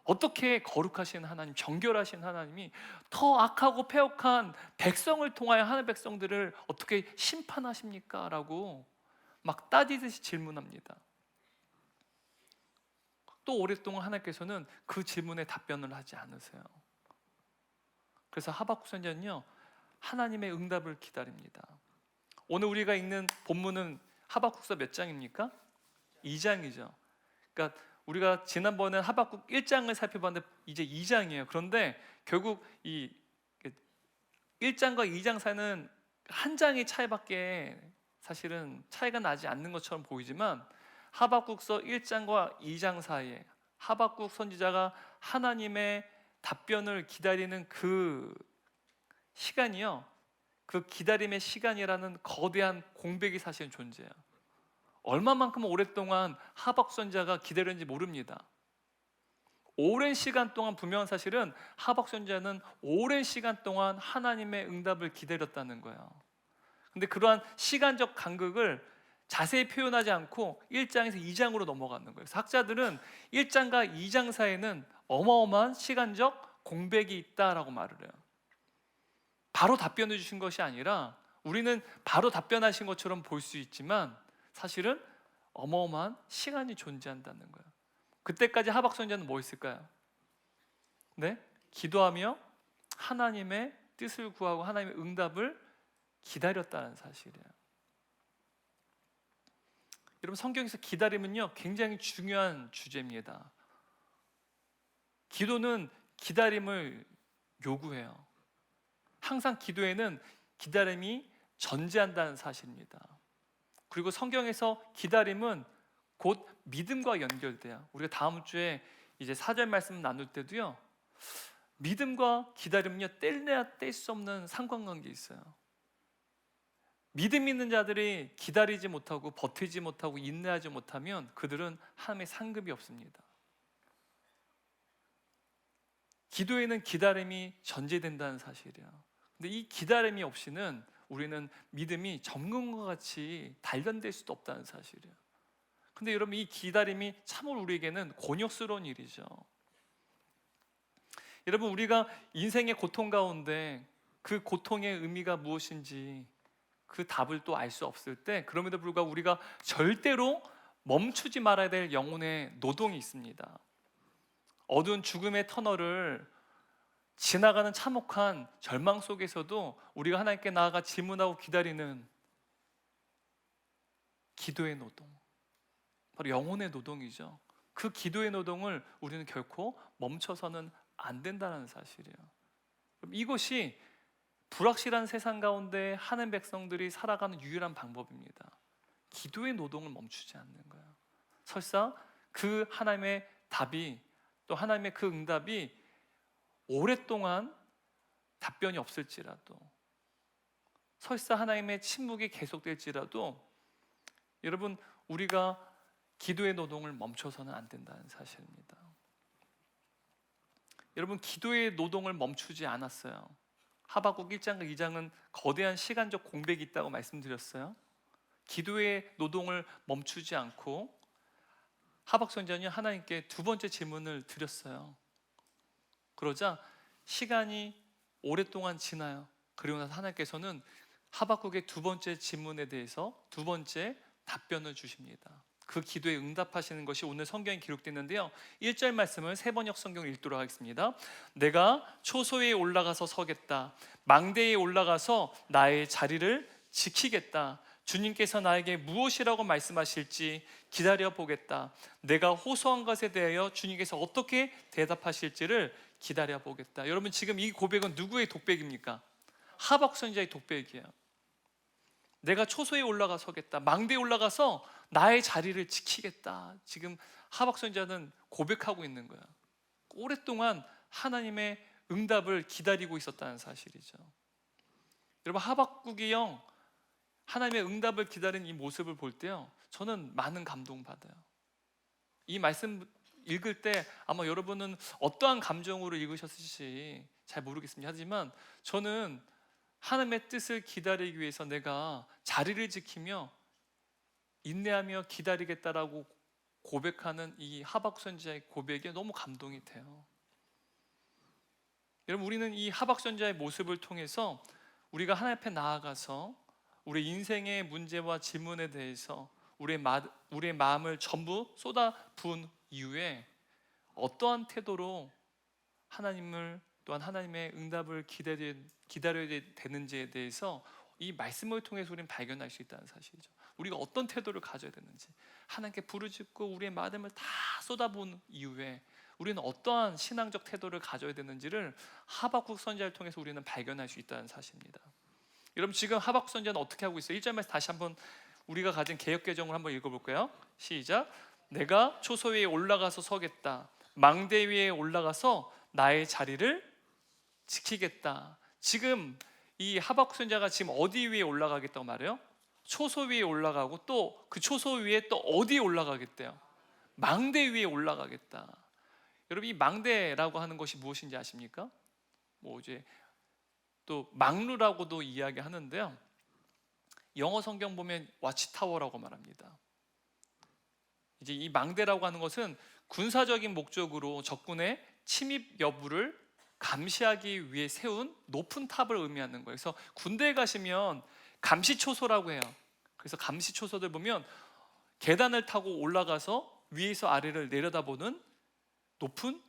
S6: 어떻게 거룩하신 하나님, 정결하신 하나님이 더 악하고 패역한 백성을 통하여 하나님의 백성들을 어떻게 심판하십니까? 라고 막 따지듯이 질문합니다. 또 오랫동안 하나님께서는 그 질문에 답변을 하지 않으세요. 그래서 하박국 선지자는요, 하나님의 응답을 기다립니다. 오늘 우리가 읽는 본문은 하박국서 몇 장입니까? 2장이죠. 그러니까 우리가 지난번에 하박국 1장을 살펴봤는데 이제 2장이에요. 그런데 결국 이 1장과 2장 사이는 한 장의 차이밖에 사실은 차이가 나지 않는 것처럼 보이지만, 하박국서 1장과 2장 사이에 하박국 선지자가 하나님의 답변을 기다리는 그 시간이요, 그 기다림의 시간이라는 거대한 공백이 사실은 존재해요. 얼마만큼 오랫동안 하박국 선지자가 기다렸는지 모릅니다. 오랜 시간 동안, 분명한 사실은 하박국 선지자는 오랜 시간 동안 하나님의 응답을 기다렸다는 거예요. 근데 그러한 시간적 간극을 자세히 표현하지 않고 1장에서 2장으로 넘어가는 거예요. 학자들은 1장과 2장 사이에는 어마어마한 시간적 공백이 있다라고 말을 해요. 바로 답변해 주신 것이 아니라, 우리는 바로 답변하신 것처럼 볼 수 있지만 사실은 어마어마한 시간이 존재한다는 거예요. 그때까지 하박국 선지자는 뭐 했을까요? 네? 기도하며 하나님의 뜻을 구하고 하나님의 응답을 기다렸다는 사실이에요. 여러분, 성경에서 기다림은요, 굉장히 중요한 주제입니다. 기도는 기다림을 요구해요. 항상 기도에는 기다림이 전제한다는 사실입니다. 그리고 성경에서 기다림은 곧 믿음과 연결돼요. 우리가 다음 주에 이제 4절 말씀 나눌 때도요, 믿음과 기다림은요, 뗄래야 뗄 수 없는 상관관계 있어요. 믿음 있는 자들이 기다리지 못하고 버티지 못하고 인내하지 못하면 그들은 하나님의 상급이 없습니다. 기도에는 기다림이 전제된다는 사실이에요. 근데 이 기다림이 없이는 우리는 믿음이 점검과 같이 단련될 수도 없다는 사실이에요. 근데 여러분, 이 기다림이 참으로 우리에게는 곤욕스러운 일이죠. 여러분, 우리가 인생의 고통 가운데 그 고통의 의미가 무엇인지, 그 답을 또 알 수 없을 때, 그럼에도 불구하고 우리가 절대로 멈추지 말아야 될 영혼의 노동이 있습니다. 어두운 죽음의 터널을 지나가는 참혹한 절망 속에서도 우리가 하나님께 나아가 질문하고 기다리는 기도의 노동, 바로 영혼의 노동이죠. 그 기도의 노동을 우리는 결코 멈춰서는 안 된다는 사실이에요. 이것이 불확실한 세상 가운데 하는 백성들이 살아가는 유일한 방법입니다. 기도의 노동을 멈추지 않는 거예요. 설사 그 하나님의 답이, 또 하나님의 그 응답이 오랫동안 답변이 없을지라도, 설사 하나님의 침묵이 계속될지라도, 여러분, 우리가 기도의 노동을 멈춰서는 안 된다는 사실입니다. 여러분, 기도의 노동을 멈추지 않았어요. 하박국 1장과 2장은 거대한 시간적 공백이 있다고 말씀드렸어요. 기도의 노동을 멈추지 않고 하박 선지자는 하나님께 두 번째 질문을 드렸어요. 그러자 시간이 오랫동안 지나요. 그리고 나서 하나님께서는 하박국의 두 번째 질문에 대해서 두 번째 답변을 주십니다. 그 기도에 응답하시는 것이 오늘 성경에 기록되어 있는데요, 1절 말씀을 세번역 성경을 읽도록 하겠습니다. 내가 초소에 올라가서 서겠다. 망대에 올라가서 나의 자리를 지키겠다. 주님께서 나에게 무엇이라고 말씀하실지 기다려보겠다. 내가 호소한 것에 대하여 주님께서 어떻게 대답하실지를 기다려보겠다. 여러분, 지금 이 고백은 누구의 독백입니까? 하박국 선지자의 독백이에요. 내가 초소에 올라가 서겠다. 망대에 올라가서 나의 자리를 지키겠다. 지금 하박국 선지자는 고백하고 있는 거야. 오랫동안 하나님의 응답을 기다리고 있었다는 사실이죠. 여러분, 하박국이 형 하나님의 응답을 기다리는 이 모습을 볼 때요, 저는 많은 감동받아요. 이 말씀 읽을 때 아마 여러분은 어떠한 감정으로 읽으셨을지 잘 모르겠습니다. 하지만 저는 하나님의 뜻을 기다리기 위해서 내가 자리를 지키며 인내하며 기다리겠다라고 고백하는 이 하박국 선지자의 고백에 너무 감동이 돼요. 여러분, 우리는 이 하박국 선지자의 모습을 통해서 우리가 하나님 앞에 나아가서 우리 인생의 문제와 질문에 대해서 우리의 마음을 전부 쏟아부은 이후에 어떠한 태도로 하나님을, 또한 하나님의 응답을 기다려야 되는지에 대해서 이 말씀을 통해서 우리는 발견할 수 있다는 사실이죠. 우리가 어떤 태도를 가져야 되는지, 하나님께 부르짖고 우리의 마음을 다 쏟아부은 이후에 우리는 어떠한 신앙적 태도를 가져야 되는지를 하박국 선지자를 통해서 우리는 발견할 수 있다는 사실입니다. 여러분, 지금 하박국 선지자는 어떻게 하고 있어요? 1절 말씀 다시 한번 우리가 가진 개역개정을 한번 읽어볼까요? 시작. 내가 초소 위에 올라가서 서겠다. 망대 위에 올라가서 나의 자리를 지키겠다. 지금 이 하박국 선지자가 지금 어디 위에 올라가겠다고 말해요? 초소 위에 올라가고, 또 그 초소 위에 또 어디에 올라가겠대요? 망대 위에 올라가겠다. 여러분, 이 망대라고 하는 것이 무엇인지 아십니까? 이제 또 망루라고도 이야기하는데요, 영어 성경 보면 와치타워라고 말합니다. 이제 이 망대라고 하는 것은 군사적인 목적으로 적군의 침입 여부를 감시하기 위해 세운 높은 탑을 의미하는 거예요. 그래서 군대에 가시면 감시초소라고 해요. 그래서 감시초소들 보면 계단을 타고 올라가서 위에서 아래를 내려다보는 높은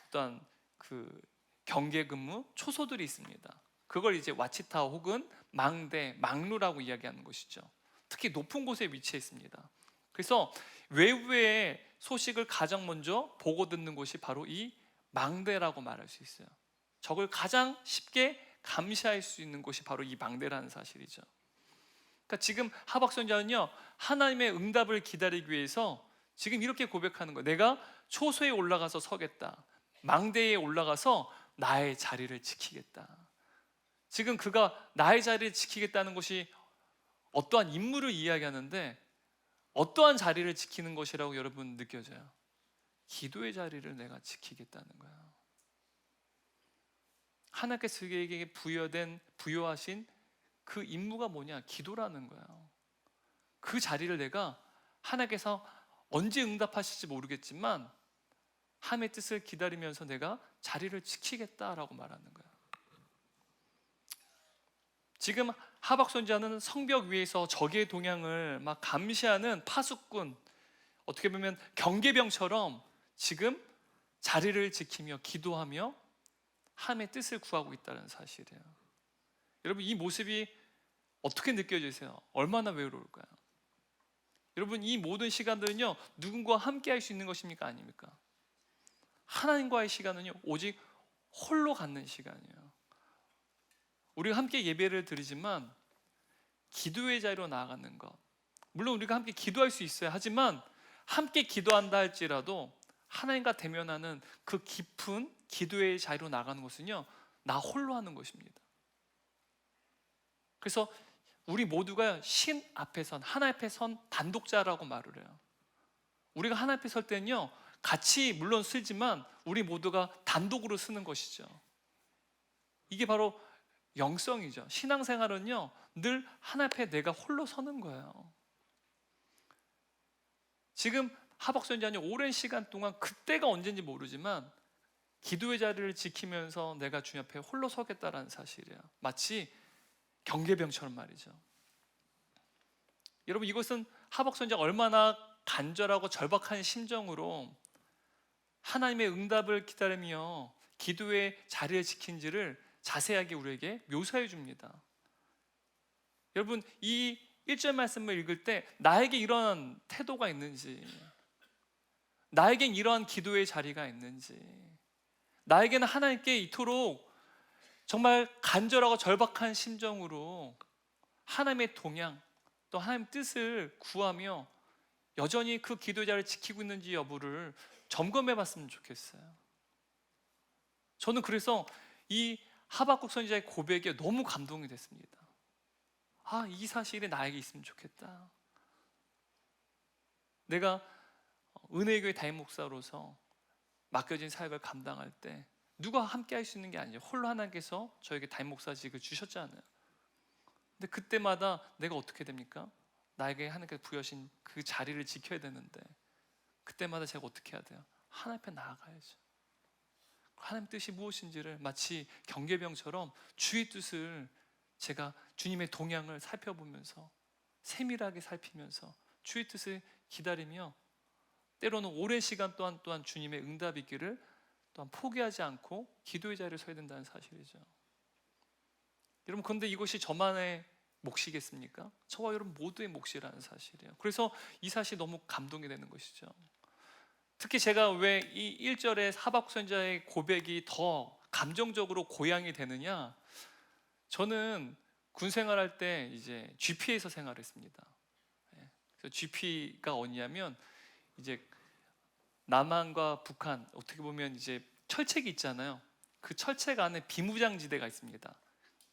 S6: 어떤 그 경계 근무 초소들이 있습니다. 그걸 이제 와치타워 혹은 망대, 망루라고 이야기하는 것이죠. 특히 높은 곳에 위치해 있습니다. 그래서 외부의 소식을 가장 먼저 보고 듣는 곳이 바로 이 망대라고 말할 수 있어요. 적을 가장 쉽게 감시할 수 있는 곳이 바로 이 망대라는 사실이죠. 그러니까 지금 하박국 선지자는요, 하나님의 응답을 기다리기 위해서 지금 이렇게 고백하는 거예요. 내가 초소에 올라가서 서겠다. 망대에 올라가서 나의 자리를 지키겠다. 지금 그가 나의 자리를 지키겠다는 것이 어떠한 임무를 이야기하는데, 어떠한 자리를 지키는 것이라고 여러분 느껴져요? 기도의 자리를 내가 지키겠다는 거예요. 하나님께서 그에게 부여하신 그 임무가 뭐냐? 기도라는 거예요. 그 자리를 내가 하나님께서 언제 응답하실지 모르겠지만 하나님의 뜻을 기다리면서 내가 자리를 지키겠다라고 말하는 거예요. 지금 하박 선지자는 성벽 위에서 적의 동향을 막 감시하는 파수꾼, 어떻게 보면 경계병처럼 지금 자리를 지키며 기도하며 하나님의 뜻을 구하고 있다는 사실이에요. 여러분, 이 모습이 어떻게 느껴지세요? 얼마나 외로울까요? 여러분, 이 모든 시간들은요, 누군가와 함께 할 수 있는 것입니까? 아닙니까? 하나님과의 시간은요, 오직 홀로 갖는 시간이에요. 우리가 함께 예배를 드리지만 기도의 자리로 나아가는 것, 물론 우리가 함께 기도할 수 있어요. 하지만 함께 기도한다 할지라도 하나님과 대면하는 그 깊은 기도의 자리로 나가는 것은요, 나 홀로 하는 것입니다. 그래서 우리 모두가 신 앞에 선, 하나님 앞에 선 단독자라고 말을 해요. 우리가 하나님 앞에 설 때는요, 같이 물론 쓰지만 우리 모두가 단독으로 쓰는 것이죠. 이게 바로 영성이죠. 신앙생활은요, 늘 하나님 앞에 내가 홀로 서는 거예요. 지금 하박 선지자는 오랜 시간 동안 그때가 언제인지 모르지만 기도의 자리를 지키면서 내가 주님 앞에 홀로 서겠다라는 사실이에요. 마치 경계병처럼 말이죠. 여러분, 이것은 하박 선지자가 얼마나 간절하고 절박한 심정으로 하나님의 응답을 기다리며 기도의 자리를 지킨지를 자세하게 우리에게 묘사해 줍니다. 여러분, 이 1절 말씀을 읽을 때 나에게 이런 태도가 있는지, 나에겐 이러한 기도의 자리가 있는지, 나에게는 하나님께 이토록 정말 간절하고 절박한 심정으로 하나님의 동향, 또 하나님의 뜻을 구하며 여전히 그 기도의 자리를 지키고 있는지 여부를 점검해 봤으면 좋겠어요. 저는 그래서 이 하박국 선지자의 고백에 너무 감동이 됐습니다. 이 사실이 나에게 있으면 좋겠다. 내가 은혜교회 담임 목사로서 맡겨진 사역을 감당할 때 누가 함께 할 수 있는 게 아니죠. 홀로 하나님께서 저에게 담임 목사직을 주셨잖아요. 근데 그때마다 내가 어떻게 됩니까? 나에게 하나님께서 부여하신 그 자리를 지켜야 되는데 그때마다 제가 어떻게 해야 돼요? 하나님 앞에 나아가야죠. 하나님 뜻이 무엇인지를 마치 경계병처럼 주의 뜻을 제가 주님의 동향을 살펴보면서 세밀하게 살피면서 주의 뜻을 기다리며 때로는 오랜 시간 또한 주님의 응답이 있기를 또한 포기하지 않고 기도의 자리를 서야 된다는 사실이죠. 여러분, 그런데 이것이 저만의 몫이겠습니까? 저와 여러분 모두의 몫이라는 사실이에요. 그래서 이 사실이 너무 감동이 되는 것이죠. 특히 제가 왜 이 1절의 하박국 선지자의 고백이 더 감정적으로 고양이 되느냐? 저는 군 생활할 때 이제 GP에서 생활했습니다. 그래서 GP가 어디냐면 이제 남한과 북한, 어떻게 보면 이제 철책이 있잖아요. 그 철책 안에 비무장지대가 있습니다.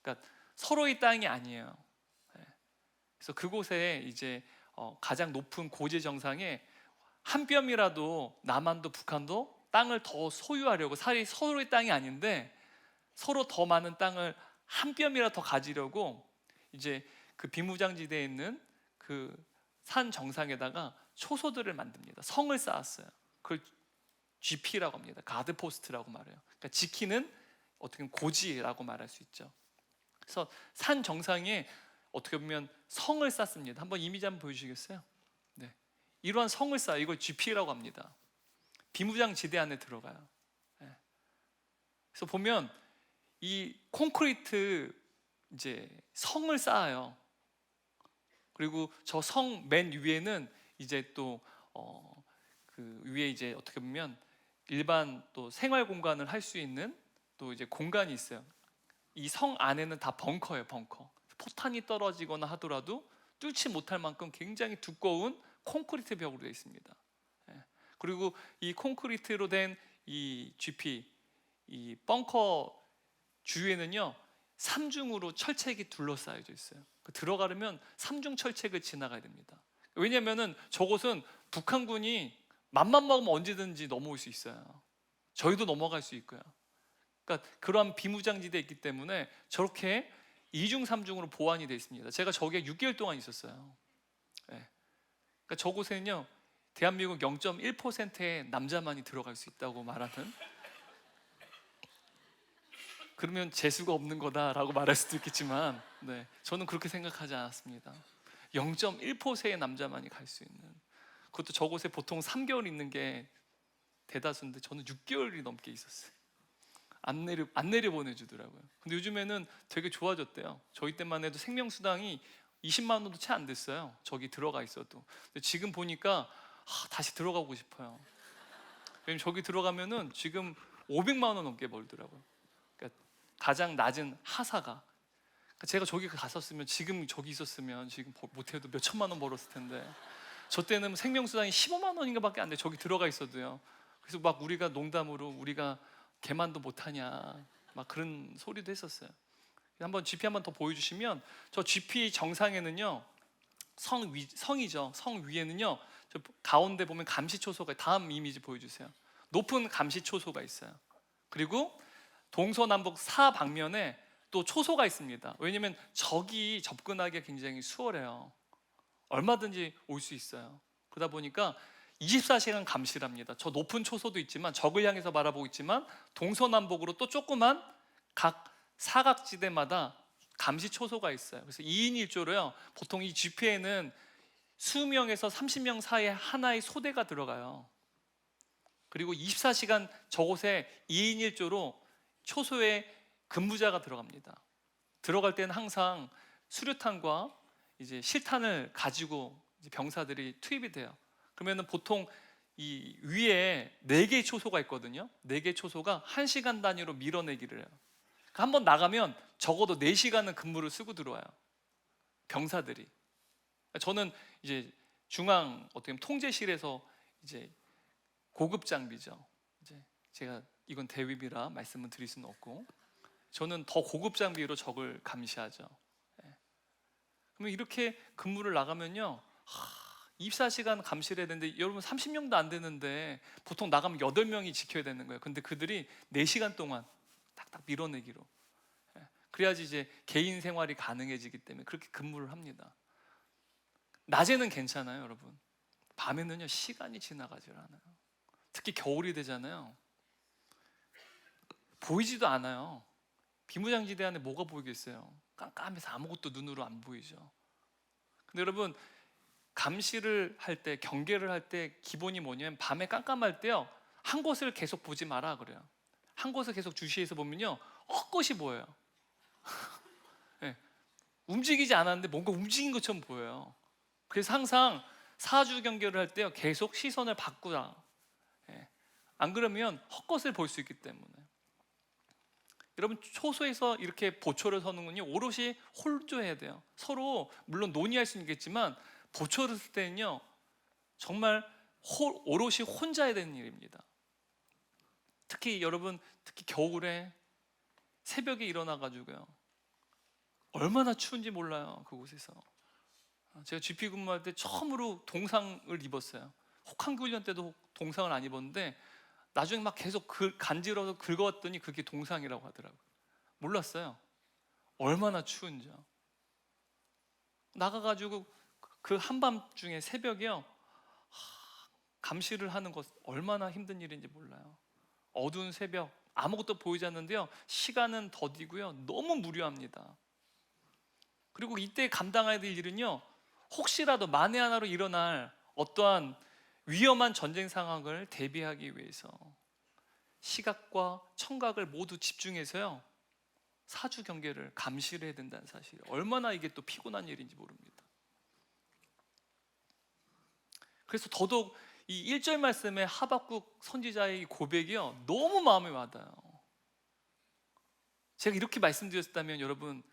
S6: 그러니까 서로의 땅이 아니에요. 그래서 그곳에 이제 가장 높은 고지 정상에 한 뼘이라도 남한도 북한도 땅을 더 소유하려고, 서로의 땅이 아닌데 서로 더 많은 땅을 한 뼘이라도 더 가지려고 이제 그 비무장지대에 있는 그 산 정상에다가 초소들을 만듭니다. 성을 쌓았어요. 그걸 GP라고 합니다. 가드 포스트라고 말해요. 그러니까 지키는 어떻게 보면 고지라고 말할 수 있죠. 그래서 산 정상에 어떻게 보면 성을 쌓습니다. 한번 이미지 한번 보여주시겠어요? 네, 이러한 성을 쌓아, 이걸 GP라고 합니다. 비무장 지대 안에 들어가요. 네. 그래서 보면 이 콘크리트 이제 성을 쌓아요. 그리고 저 성 맨 위에는 이제 또 그 위에 이제 어떻게 보면 일반 또 생활 공간을 할 수 있는 또 이제 공간이 있어요. 이 성 안에는 다 벙커예요, 벙커. 포탄이 떨어지거나 하더라도 뚫지 못할 만큼 굉장히 두꺼운 콘크리트 벽으로 되어 있습니다. 그리고 이 콘크리트로 된 이 GP, 이 벙커 주위에는요 3중으로 철책이 둘러싸여져 있어요. 들어가려면 3중 철책을 지나가야 됩니다. 왜냐하면은 저곳은 북한군이 맘만 먹으면 언제든지 넘어올 수 있어요. 저희도 넘어갈 수 있고요. 그러니까 그러한 비무장지대에 있기 때문에 저렇게 2중, 3중으로 보완이 되어 있습니다. 제가 저기에 6개월 동안 있었어요. 네. 그러니까 저곳에는요 대한민국 0.1%의 남자만이 들어갈 수 있다고 말하는 그러면 재수가 없는 거다라고 말할 수도 있겠지만, 네, 저는 그렇게 생각하지 않았습니다. 0.1%의 남자만이 갈 수 있는, 그것도 저곳에 보통 3개월 있는 게 대다수인데 저는 6개월이 넘게 있었어요. 안 내려 보내주더라고요. 근데 요즘에는 되게 좋아졌대요. 저희 때만 해도 생명수당이 20만 원도 채 안 됐어요. 저기 들어가 있어도. 근데 지금 보니까 다시 들어가고 싶어요. 왜냐면 저기 들어가면은 지금 500만 원 넘게 벌더라고요. 그러니까 가장 낮은 하사가. 그러니까 제가 저기 갔었으면, 지금 저기 있었으면 지금 못해도 몇 천만 원 벌었을 텐데, 저 때는 생명수당이 15만 원인가밖에 안 돼. 저기 들어가 있어도요. 그래서 막 우리가 농담으로 우리가 개만도 못하냐 막 그런 소리도 했었어요. 한번 GP 한번 더 보여주시면, 저 GP 정상에는요, 성이죠. 성 위에는요, 저 가운데 보면 감시초소가, 다음 이미지 보여주세요. 높은 감시초소가 있어요. 그리고 동서남북 사방면에 또 초소가 있습니다. 왜냐면 적이 접근하기가 굉장히 수월해요. 얼마든지 올 수 있어요. 그러다 보니까 24시간 감시를 합니다. 저 높은 초소도 있지만, 적을 향해서 바라보고 있지만, 동서남북으로 또 조그만 각 사각지대마다 감시 초소가 있어요. 그래서 2인 1조로요, 보통 이 GP에는 20명에서 30명 사이에 하나의 소대가 들어가요. 그리고 24시간 저곳에 2인 1조로 초소에 근무자가 들어갑니다. 들어갈 때는 항상 수류탄과 이제 실탄을 가지고 이제 병사들이 투입이 돼요. 그러면은 보통 이 위에 4개의 초소가 있거든요. 4개의 초소가 1시간 단위로 밀어내기를 해요. 그러니까 한번 나가면 적어도 4시간은 근무를 쓰고 들어와요, 병사들이. 저는 이제 중앙 어떻게 보면 통제실에서 이제 고급 장비죠. 이제 제가 이건 대위비라 말씀을 드릴 수는 없고, 저는 더 고급 장비로 적을 감시하죠. 그러면 이렇게 근무를 나가면요, 24시간 감시를 해야 되는데, 여러분 30명도 안 되는데 보통 나가면 8명이 지켜야 되는 거예요. 근데 그들이 4시간 동안 딱딱 밀어내기로. 그래야지 이제 개인 생활이 가능해지기 때문에 그렇게 근무를 합니다. 낮에는 괜찮아요, 여러분. 밤에는요, 시간이 지나가질 않아요. 특히 겨울이 되잖아요. 보이지도 않아요. 비무장지대 안에 뭐가 보이겠어요? 깜깜해서 아무것도 눈으로 안 보이죠. 근데 여러분, 감시를 할 때, 경계를 할 때 기본이 뭐냐면, 밤에 깜깜할 때요, 한 곳을 계속 보지 마라 그래요. 한 곳을 계속 주시해서 보면요, 헛것이 보여요. 네. 움직이지 않았는데 뭔가 움직인 것처럼 보여요. 그래서 항상 사주 경계를 할 때요, 계속 시선을 바꾸라. 네. 안 그러면 헛것을 볼 수 있기 때문에. 여러분, 초소에서 이렇게 보초를 서는 건요, 오롯이 홀조해야 돼요. 서로 물론 논의할 수는 있겠지만, 보초를 쓸 때는요, 정말 오롯이 혼자 해야 되는 일입니다. 특히 여러분, 특히 겨울에 새벽에 일어나가지고요, 얼마나 추운지 몰라요, 그곳에서. 제가 GP 근무할 때 처음으로 동상을 입었어요. 혹한기 훈련 때도 동상을 안 입었는데, 나중에 막 계속 간지러워서 긁어왔더니 그게 동상이라고 하더라고요. 몰랐어요, 얼마나 추운지요. 나가가지고 그 한밤중에 새벽에요, 감시를 하는 것 얼마나 힘든 일인지 몰라요. 어두운 새벽, 아무것도 보이지 않는데요, 시간은 더디고요, 너무 무료합니다. 그리고 이때 감당해야 될 일은요, 혹시라도 만에 하나로 일어날 어떠한 위험한 전쟁 상황을 대비하기 위해서 시각과 청각을 모두 집중해서요, 사주 경계를 감시를 해야 된다는 사실, 얼마나 이게 또 피곤한 일인지 모릅니다. 그래서 더더욱 이 1절 말씀의 하박국 선지자의 고백이요, 너무 마음에 와닿아요. 제가 이렇게 말씀드렸다면 여러분,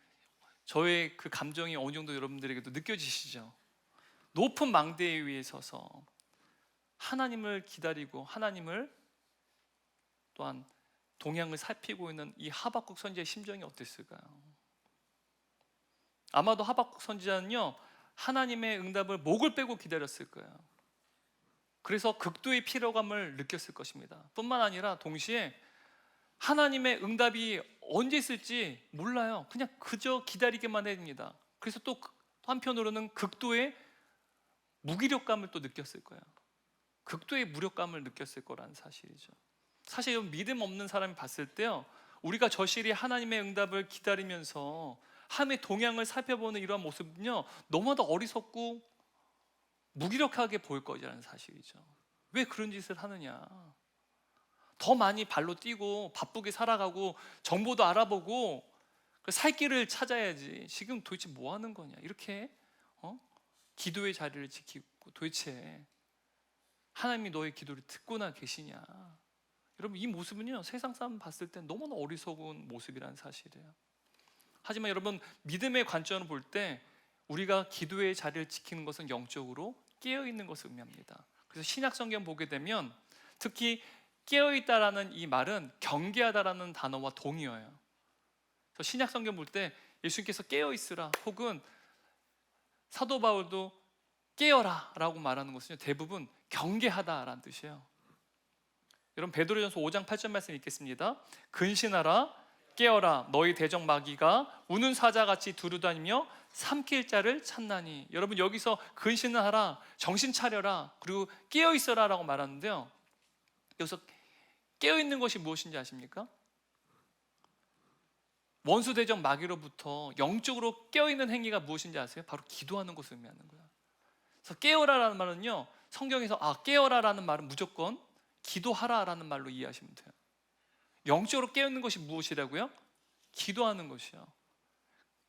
S6: 저의 그 감정이 어느 정도 여러분들에게도 느껴지시죠? 높은 망대 위에 서서 하나님을 기다리고 하나님을 또한 동향을 살피고 있는 이 하박국 선지자의 심정이 어땠을까요? 아마도 하박국 선지자는요, 하나님의 응답을 목을 빼고 기다렸을 거예요. 그래서 극도의 피로감을 느꼈을 것입니다. 뿐만 아니라 동시에 하나님의 응답이 언제 있을지 몰라요. 그냥 그저 기다리기만 해야 됩니다. 그래서 또 한편으로는 극도의 무기력감을 또 느꼈을 거예요. 극도의 무력감을 느꼈을 거라는 사실이죠. 사실 믿음 없는 사람이 봤을 때요, 우리가 저실히 하나님의 응답을 기다리면서 하나님의 동향을 살펴보는 이러한 모습은요, 너무나도 어리석고 무기력하게 보일 거라는 사실이죠. 왜 그런 짓을 하느냐? 더 많이 발로 뛰고 바쁘게 살아가고 정보도 알아보고 살 길을 찾아야지. 지금 도대체 뭐 하는 거냐? 이렇게 기도의 자리를 지키고 도대체 하나님이 너의 기도를 듣고나 계시냐? 여러분, 이 모습은요, 세상 사람 봤을 때 너무나 어리석은 모습이라는 사실이에요. 하지만 여러분, 믿음의 관점으로 볼 때 우리가 기도의 자리를 지키는 것은 영적으로 깨어있는 것을 의미합니다. 그래서 신약 성경 보게 되면 특히 깨어있다라는 이 말은 경계하다라는 단어와 동의어예요. 그래서 신약 성경 볼 때 예수님께서 깨어있으라, 혹은 사도 바울도 깨어라 라고 말하는 것은 대부분 경계하다라는 뜻이에요. 여러분, 베드로전서 5장 8절 말씀 읽겠습니다. 근신하라, 깨어라, 너희 대적 마귀가 우는 사자같이 두루다니며 삼킬 자를 찾나니. 여러분, 여기서 근신을 하라, 정신 차려라, 그리고 깨어있어라 라고 말하는데요, 여기서 깨어있는 것이 무엇인지 아십니까? 원수 대적 마귀로부터 영적으로 깨어있는 행위가 무엇인지 아세요? 바로 기도하는 것을 의미하는 거예요. 그래서 깨어라라는 말은요, 성경에서 깨어라라는 말은 무조건 기도하라라는 말로 이해하시면 돼요. 영적으로 깨어있는 것이 무엇이라고요? 기도하는 것이요.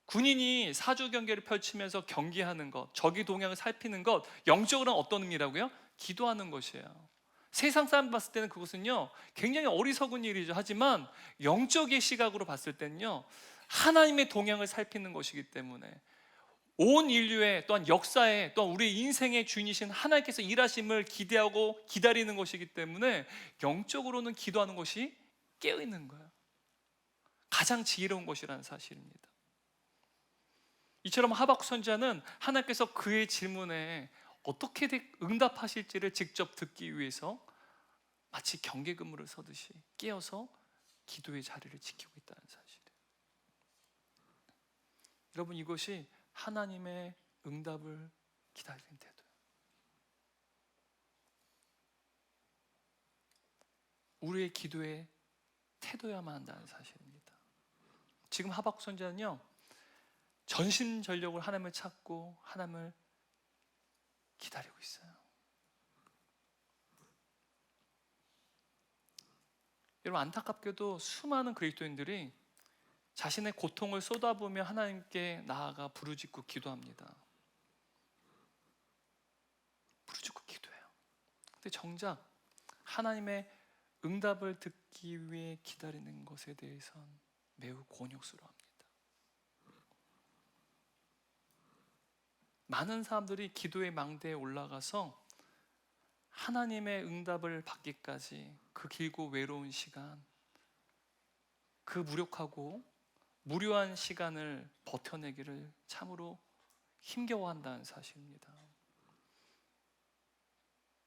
S6: 군인이 사주 경계를 펼치면서 경계하는 것, 적의 동향을 살피는 것, 영적으로는 어떤 의미라고요? 기도하는 것이에요. 세상 사람 봤을 때는 그것은요, 굉장히 어리석은 일이죠. 하지만 영적의 시각으로 봤을 때는요, 하나님의 동향을 살피는 것이기 때문에 온 인류의, 또한 역사의, 또한 우리의 인생의 주인이신 하나님께서 일하심을 기대하고 기다리는 것이기 때문에 영적으로는 기도하는 것이 깨어있는 거예요. 가장 지혜로운 것이라는 사실입니다. 이처럼 하박국 선지자는 하나님께서 그의 질문에 어떻게 응답하실지를 직접 듣기 위해서 마치 경계 근무를 서듯이 깨어서 기도의 자리를 지키고 있다는 사실이에요. 여러분, 이것이 하나님의 응답을 기다리는 태도예요. 우리의 기도의 태도야만 한다는 사실입니다. 지금 하박국 선지자는요, 전심전력으로 하나님을 찾고 하나님을 기다리고 있어요. 여러분, 안타깝게도 수많은 그리스도인들이 자신의 고통을 쏟아부으며 하나님께 나아가 부르짖고 기도합니다. 부르짖고 기도해요. 근데 정작 하나님의 응답을 듣기 위해 기다리는 것에 대해선 매우 곤욕스러워합니다. 많은 사람들이 기도의 망대에 올라가서 하나님의 응답을 받기까지 그 길고 외로운 시간, 그 무력하고 무료한 시간을 버텨내기를 참으로 힘겨워한다는 사실입니다.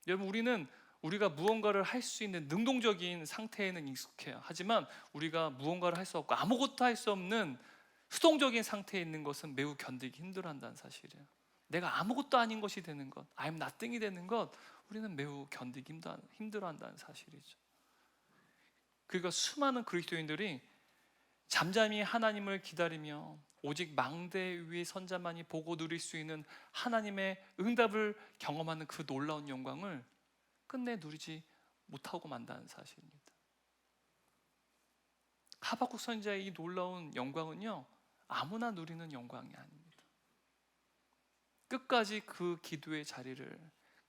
S6: 여러분, 우리가 무언가를 할 수 있는 능동적인 상태에는 익숙해요. 하지만 우리가 무언가를 할 수 없고 아무것도 할 수 없는 수동적인 상태에 있는 것은 매우 견디기 힘들어한다는 사실이에요. 내가 아무것도 아닌 것이 되는 것, I'm nothing이 되는 것, 우리는 매우 견디기 힘들어한다는 사실이죠. 그러니까 수많은 그리스도인들이 잠잠히 하나님을 기다리며 오직 망대 위의 선자만이 보고 누릴 수 있는 하나님의 응답을 경험하는 그 놀라운 영광을 끝내 누리지 못하고 만다는 사실입니다. 하박국 선지자의 이 놀라운 영광은요, 아무나 누리는 영광이 아닙니다. 끝까지 그 기도의 자리를,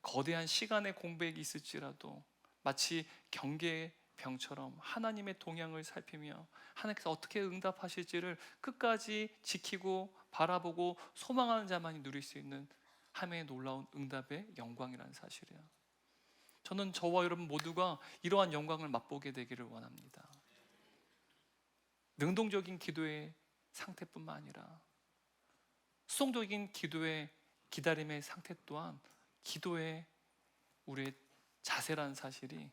S6: 거대한 시간의 공백이 있을지라도 마치 경계의 병처럼 하나님의 동향을 살피며 하나님께서 어떻게 응답하실지를 끝까지 지키고 바라보고 소망하는 자만이 누릴 수 있는 하나님의 놀라운 응답의 영광이라는 사실이에요. 저는 저와 여러분 모두가 이러한 영광을 맛보게 되기를 원합니다. 능동적인 기도의 상태뿐만 아니라 수동적인 기도의 기다림의 상태 또한 기도의 우리의 자세라는 사실이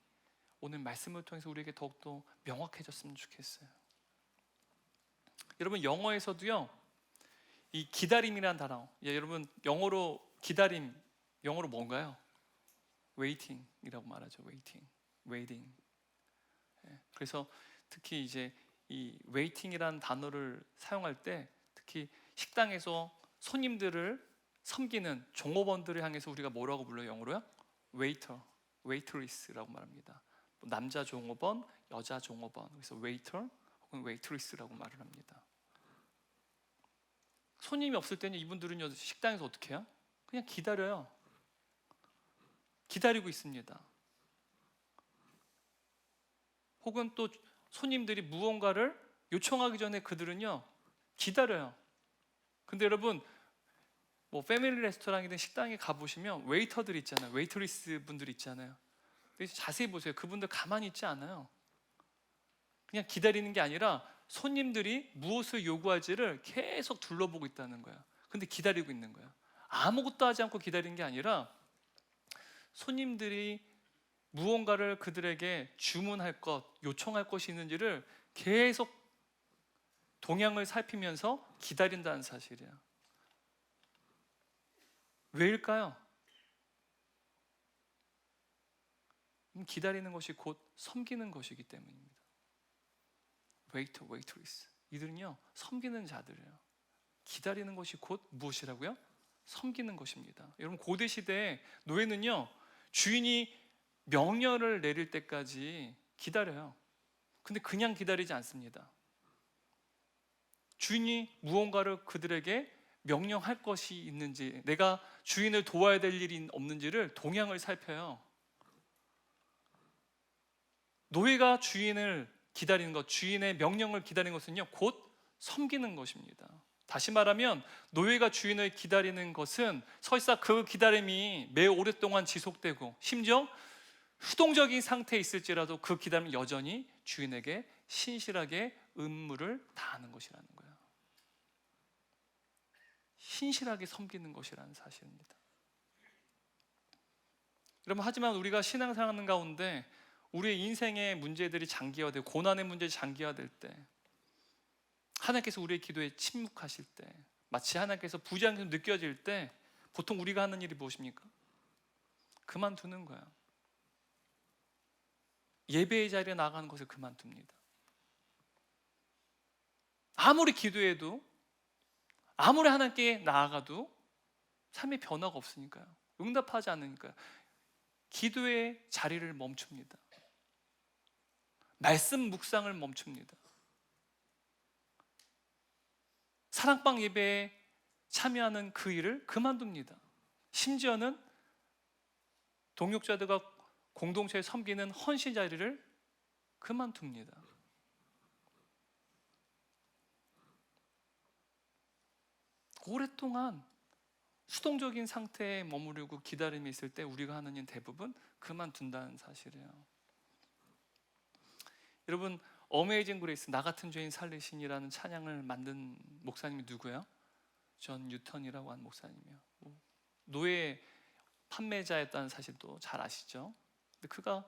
S6: 오늘 말씀을 통해서 우리에게 더욱더 명확해졌으면 좋겠어요. 여러분, 영어에서도요, 이 기다림이라는 단어, 여러분 영어로 기다림, 영어로 뭔가요? waiting이라고 말하죠. waiting. 그래서 특히 이제 이 웨이팅이라는 단어를 사용할 때 특히 식당에서 손님들을 섬기는 종업원들을 향해서 우리가 뭐라고 불러요? 영어로요? 웨이터, 웨이트리스라고 말합니다. 남자 종업원, 여자 종업원, 그래서 웨이터 혹은 웨이트리스라고 말을 합니다. 손님이 없을 때는 이분들은요, 식당에서 어떻게 해요? 그냥 기다려요. 기다리고 있습니다. 혹은 또 손님들이 무언가를 요청하기 전에 그들은요, 기다려요. 근데 여러분, 뭐 패밀리 레스토랑이든 식당에 가보시면 웨이터들 있잖아요. 웨이트리스 분들 있잖아요. 그래서 자세히 보세요. 그분들 가만히 있지 않아요. 그냥 기다리는 게 아니라 손님들이 무엇을 요구할지를 계속 둘러보고 있다는 거야. 근데 기다리고 있는 거야. 아무것도 하지 않고 기다리는 게 아니라 손님들이 무언가를 그들에게 주문할 것, 요청할 것이 있는지를 계속 동향을 살피면서 기다린다는 사실이야. 왜일까요? 기다리는 것이 곧 섬기는 것이기 때문입니다. 웨이터, 웨이트리스, 이들은요 섬기는 자들이에요. 기다리는 것이 곧 무엇이라고요? 섬기는 것입니다. 여러분, 고대 시대에 노예는요 주인이 명령을 내릴 때까지 기다려요. 근데 그냥 기다리지 않습니다. 주인이 무언가를 그들에게 명령할 것이 있는지, 내가 주인을 도와야 될 일이 없는지를 동향을 살펴요. 노예가 주인을 기다리는 것, 주인의 명령을 기다리는 것은요 곧 섬기는 것입니다. 다시 말하면 노예가 주인을 기다리는 것은 설사 그 기다림이 매우 오랫동안 지속되고 심지어 수동적인 상태에 있을지라도 그 기다림은 여전히 주인에게 신실하게 의무를 다하는 것이라는 거예요. 신실하게 섬기는 것이라는 사실입니다. 여러분, 하지만 우리가 신앙생활하는 가운데 우리의 인생의 문제들이 장기화되고 고난의 문제들이 장기화될 때, 하나님께서 우리의 기도에 침묵하실 때, 마치 하나님께서 부재하게 느껴질 때 보통 우리가 하는 일이 무엇입니까? 그만두는 거야. 예배의 자리에 나가는 것을 그만둡니다. 아무리 기도해도, 아무리 하나님께 나아가도 삶의 변화가 없으니까요. 응답하지 않으니까요. 기도의 자리를 멈춥니다. 말씀 묵상을 멈춥니다. 사랑방 예배에 참여하는 그 일을 그만둡니다. 심지어는 동역자들과 공동체에 섬기는 헌신 자리를 그만둡니다. 오랫동안 수동적인 상태에 머무르고 기다림이 있을 때 우리가 하는 일 대부분 그만둔다는 사실이에요. 여러분, 어메이징 그레이스, 나 같은 죄인 살리신이라는 찬양을 만든 목사님이 누구예요? 존 뉴턴이라고 하는 목사님이에요. 노예 판매자였다는 사실도 잘 아시죠? 근데 그가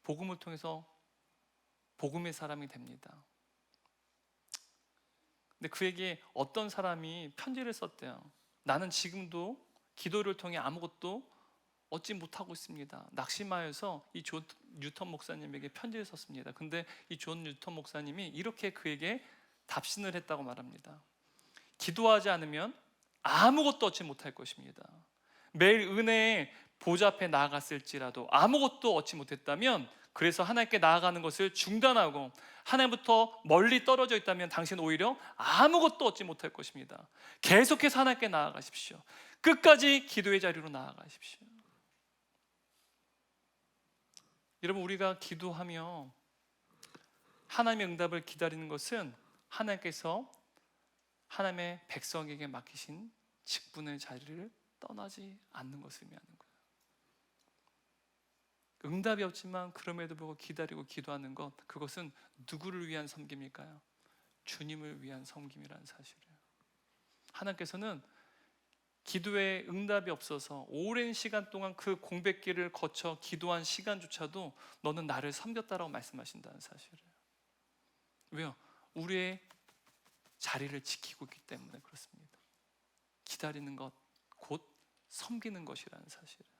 S6: 복음을 통해서 복음의 사람이 됩니다. 근데 그에게 어떤 사람이 편지를 썼대요. 나는 지금도 기도를 통해 아무것도 얻지 못하고 있습니다. 낙심하여서 이 존 뉴턴 목사님에게 편지를 썼습니다. 근데 이 존 뉴턴 목사님이 이렇게 그에게 답신을 했다고 말합니다. 기도하지 않으면 아무것도 얻지 못할 것입니다. 매일 은혜의 보좌 앞에 나아갔을지라도 아무것도 얻지 못했다면, 그래서 하나님께 나아가는 것을 중단하고 하나님부터 멀리 떨어져 있다면 당신은 오히려 아무것도 얻지 못할 것입니다. 계속해서 하나님께 나아가십시오. 끝까지 기도의 자리로 나아가십시오. 여러분, 우리가 기도하며 하나님의 응답을 기다리는 것은 하나님께서 하나님의 백성에게 맡기신 직분의 자리를 떠나지 않는 것을 의미하는 거예요. 응답이 없지만 그럼에도 불구하고 기다리고 기도하는 것, 그것은 누구를 위한 섬김일까요? 주님을 위한 섬김이라는 사실이에요. 하나님께서는 기도에 응답이 없어서 오랜 시간 동안 그 공백기를 거쳐 기도한 시간조차도 너는 나를 섬겼다라고 말씀하신다는 사실이에요. 왜요? 우리의 자리를 지키고 있기 때문에 그렇습니다. 기다리는 것, 곧 섬기는 것이라는 사실이에요.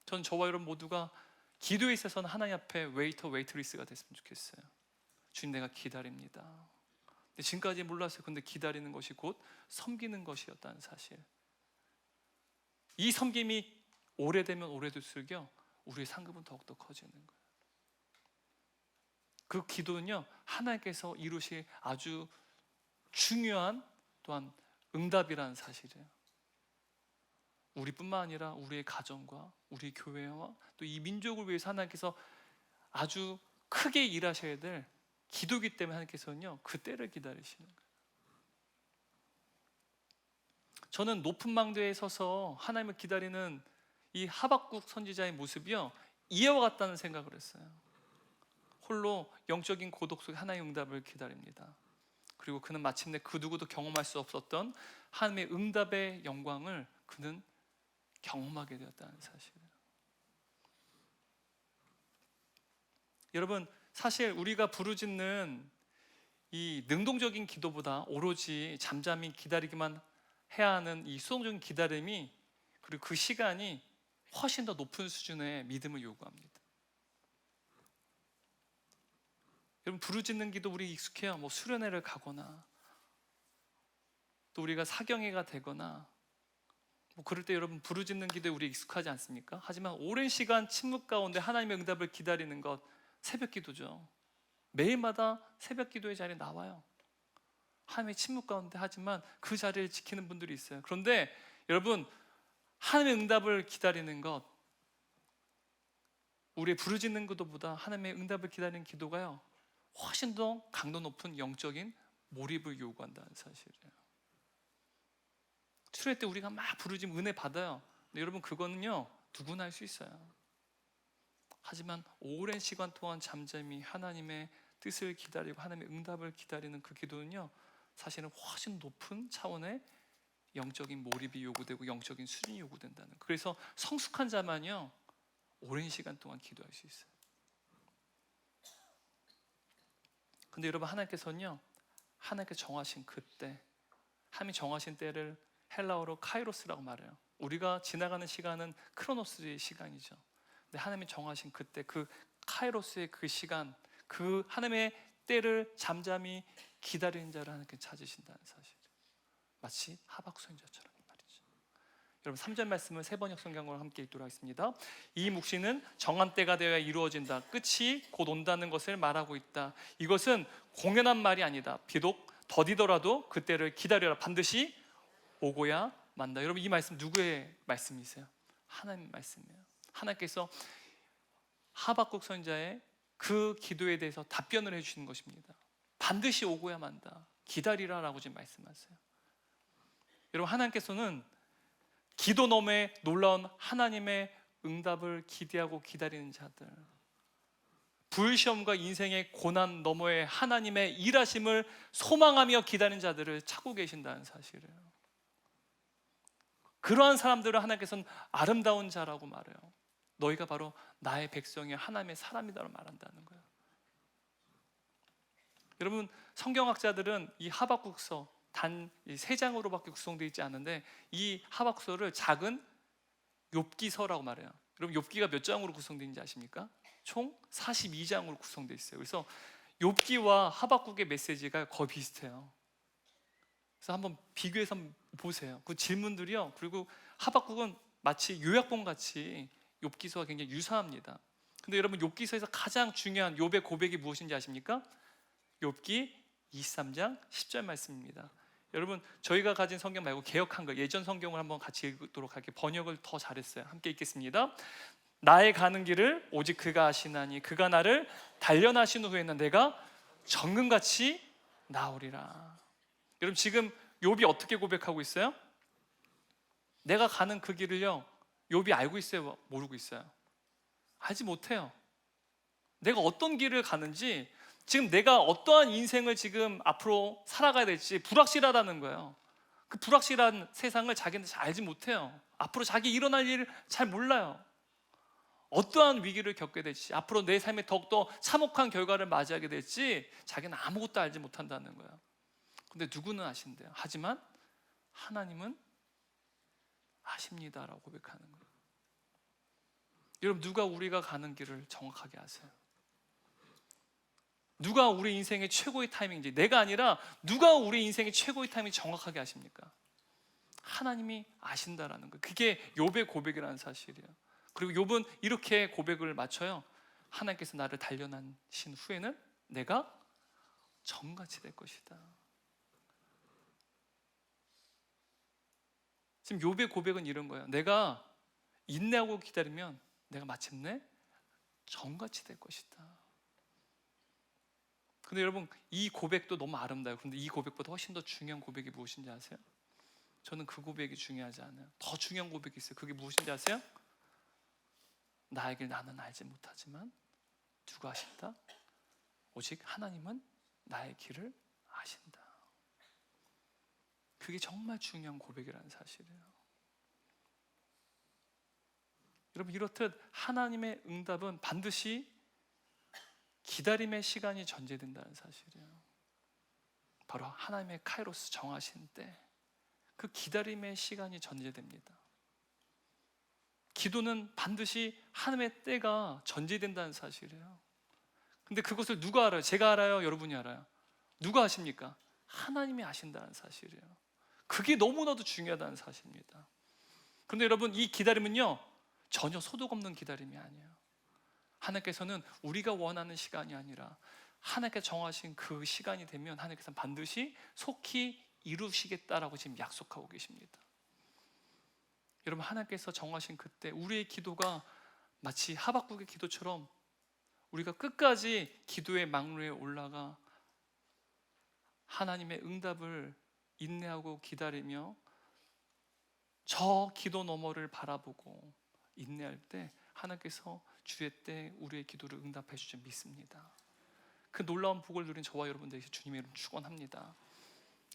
S6: 전 저와 여러분 모두가 기도에 있어서는 하나님 앞에 웨이터, 웨이트리스가 됐으면 좋겠어요. 주님 내가 기다립니다. 근데 지금까지 몰랐어요. 근데 기다리는 것이 곧 섬기는 것이었다는 사실. 이 섬김이 오래되면 오래될수록요 우리의 상급은 더욱더 커지는 거예요. 그 기도는요 하나님께서 이루실 아주 중요한 또한 응답이라는 사실이에요. 우리뿐만 아니라 우리의 가정과 우리 교회와 또 이 민족을 위해서 하나님께서 아주 크게 일하셔야 될 기도기 때문에 하나님께서는요 그 때를 기다리시는 거예요. 저는 높은 망대에 서서 하나님을 기다리는 이 하박국 선지자의 모습이요 이와 같다는 생각을 했어요. 홀로 영적인 고독 속에 하나님의 응답을 기다립니다. 그리고 그는 마침내 그 누구도 경험할 수 없었던 하나님의 응답의 영광을 그는 경험하게 되었다는 사실이에요. 여러분, 사실 우리가 부르짖는 이 능동적인 기도보다 오로지 잠잠히 기다리기만 해야 하는 이 수동적인 기다림이, 그리고 그 시간이 훨씬 더 높은 수준의 믿음을 요구합니다. 여러분, 부르짖는 기도 우리 익숙해요. 뭐 수련회를 가거나 또 우리가 사경회가 되거나 뭐 그럴 때 여러분 부르짖는 기도에 우리 익숙하지 않습니까? 하지만 오랜 시간 침묵 가운데 하나님의 응답을 기다리는 것, 새벽 기도죠. 매일마다 새벽 기도의 자리에 나와요. 하나님의 침묵 가운데. 하지만 그 자리를 지키는 분들이 있어요. 그런데 여러분, 하나님의 응답을 기다리는 것, 우리의 부르짖는 기도보다 하나님의 응답을 기다리는 기도가요 훨씬 더 강도 높은 영적인 몰입을 요구한다는 사실이에요. 수련회 때 우리가 막 부르짖으면 은혜 받아요. 근데 여러분, 그거는요 누구나 할 수 있어요. 하지만 오랜 시간 동안 잠잠히 하나님의 뜻을 기다리고 하나님의 응답을 기다리는 그 기도는요 사실은 훨씬 높은 차원의 영적인 몰입이 요구되고 영적인 수준이 요구된다는 거예요. 그래서 성숙한 자만요 오랜 시간 동안 기도할 수 있어요. 근데 여러분, 하나님께서는요 하나님께 정하신 그때, 하나님이 정하신 때를 헬라어로 카이로스라고 말해요. 우리가 지나가는 시간은 크로노스의 시간이죠. 근데 하나님이 정하신 그때, 그 카이로스의 그 시간, 그 하나님의 때를 잠잠히 기다리는 자를 하나님께 찾으신다는 사실. 마치 하박국 선지자처럼 말이죠. 여러분, 3절 말씀을 세번역 성경으로 함께 읽도록 하겠습니다. 이 묵시는 정한 때가 되어야 이루어진다. 끝이 곧 온다는 것을 말하고 있다. 이것은 공연한 말이 아니다. 비록 더디더라도 그때를 기다려라. 반드시 오고야 만다. 여러분, 이 말씀 누구의 말씀이세요? 하나님 말씀이에요. 하나님께서 하박국 선지자의 그 기도에 대해서 답변을 해주시는 것입니다. 반드시 오고야 만다. 기다리라라고 지금 말씀하세요. 여러분, 하나님께서는 기도 너머에 놀라운 하나님의 응답을 기대하고 기다리는 자들, 불시험과 인생의 고난 너머에 하나님의 일하심을 소망하며 기다리는 자들을 찾고 계신다는 사실이에요. 그러한 사람들을 하나님께서는 아름다운 자라고 말해요. 너희가 바로 나의 백성이 하나님의 사람이다라고 말한다는 거예요. 여러분, 성경학자들은 이 하박국서 단 3장으로밖에 구성되어 있지 않은데 이 하박국서를 작은 욥기서라고 말해요. 여러분, 욥기가 몇 장으로 구성되어 있는지 아십니까? 총 42장으로 구성되어 있어요. 그래서 욥기와 하박국의 메시지가 거의 비슷해요. 그래서 한번 비교해서 보세요. 그 질문들이요. 그리고 하박국은 마치 요약본 같이 욥기서와 굉장히 유사합니다. 근데 여러분, 욥기서에서 가장 중요한 욥의 고백이 무엇인지 아십니까? 욥기 23장 10절 말씀입니다. 여러분, 저희가 가진 성경 말고 개역한 거, 예전 성경을 한번 같이 읽도록 할게요. 번역을 더 잘했어요. 함께 읽겠습니다. 나의 가는 길을 오직 그가 아시나니 그가 나를 단련하신 후에는 내가 정금같이 나오리라. 여러분, 지금 욥이 어떻게 고백하고 있어요? 내가 가는 그 길을요 욥이 알고 있어요? 모르고 있어요? 알지 못해요. 내가 어떤 길을 가는지, 지금 내가 어떠한 인생을 지금 앞으로 살아가야 될지 불확실하다는 거예요. 그 불확실한 세상을 자기는 잘 알지 못해요. 앞으로 자기 일어날 일을 잘 몰라요. 어떠한 위기를 겪게 될지, 앞으로 내 삶에 더욱더 참혹한 결과를 맞이하게 될지 자기는 아무것도 알지 못한다는 거예요. 근데 누구는 아신대요. 하지만 하나님은 아십니다라고 고백하는 거예요. 여러분, 누가 우리가 가는 길을 정확하게 아세요? 누가 우리 인생의 최고의 타이밍인지, 내가 아니라 누가 우리 인생의 최고의 타이밍 정확하게 아십니까? 하나님이 아신다라는 거예요. 그게 욥의 고백이라는 사실이에요. 그리고 욥은 이렇게 고백을 마쳐요. 하나님께서 나를 단련하신 후에는 내가 정같이 될 것이다. 지금 욥의 고백은 이런 거예요. 내가 인내하고 기다리면 내가 마침내 정같이 될 것이다. 근데 여러분, 이 고백도 너무 아름다워요. 그런데 이 고백보다 훨씬 더 중요한 고백이 무엇인지 아세요? 저는 그 고백이 중요하지 않아요. 더 중요한 고백이 있어요. 그게 무엇인지 아세요? 나의 길 나는 알지 못하지만 누가 아신다? 오직 하나님은 나의 길을 아신다. 그게 정말 중요한 고백이라는 사실이에요. 여러분, 이렇듯 하나님의 응답은 반드시 기다림의 시간이 전제된다는 사실이에요. 바로 하나님의 카이로스 정하신 때, 그 기다림의 시간이 전제됩니다. 기도는 반드시 하나님의 때가 전제된다는 사실이에요. 근데 그것을 누가 알아요? 제가 알아요? 여러분이 알아요? 누가 아십니까? 하나님이 아신다는 사실이에요. 그게 너무나도 중요하다는 사실입니다. 그런데 여러분, 이 기다림은요, 전혀 소득 없는 기다림이 아니에요. 하나님께서는 우리가 원하는 시간이 아니라 하나님께서 정하신 그 시간이 되면 하나님께서는 반드시 속히 이루시겠다라고 지금 약속하고 계십니다. 여러분, 하나님께서 정하신 그때 우리의 기도가 마치 하박국의 기도처럼 우리가 끝까지 기도의 망루에 올라가 하나님의 응답을 인내하고 기다리며 저 기도 너머를 바라보고 인내할 때 하나님께서 주의 때 우리의 기도를 응답해 주실 줄 믿습니다. 그 놀라운 복을 누린 저와 여러분들에게 주님의 이름 축원합니다.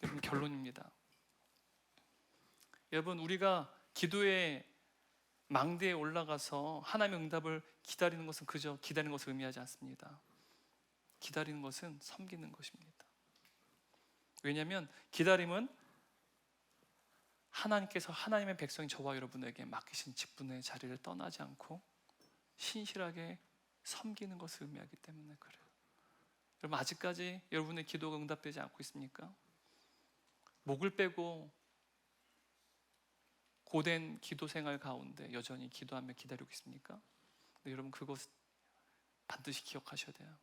S6: 여러분, 결론입니다. 여러분, 우리가 기도의 망대에 올라가서 하나님의 응답을 기다리는 것은 그저 기다리는 것을 의미하지 않습니다. 기다리는 것은 섬기는 것입니다. 왜냐하면 기다림은 하나님께서 하나님의 백성인 저와 여러분에게 맡기신 직분의 자리를 떠나지 않고 신실하게 섬기는 것을 의미하기 때문에 그래요. 여러분, 아직까지 여러분의 기도가 응답되지 않고 있습니까? 목을 빼고 고된 기도 생활 가운데 여전히 기도하며 기다리고 있습니까? 근데 여러분, 그것 반드시 기억하셔야 돼요.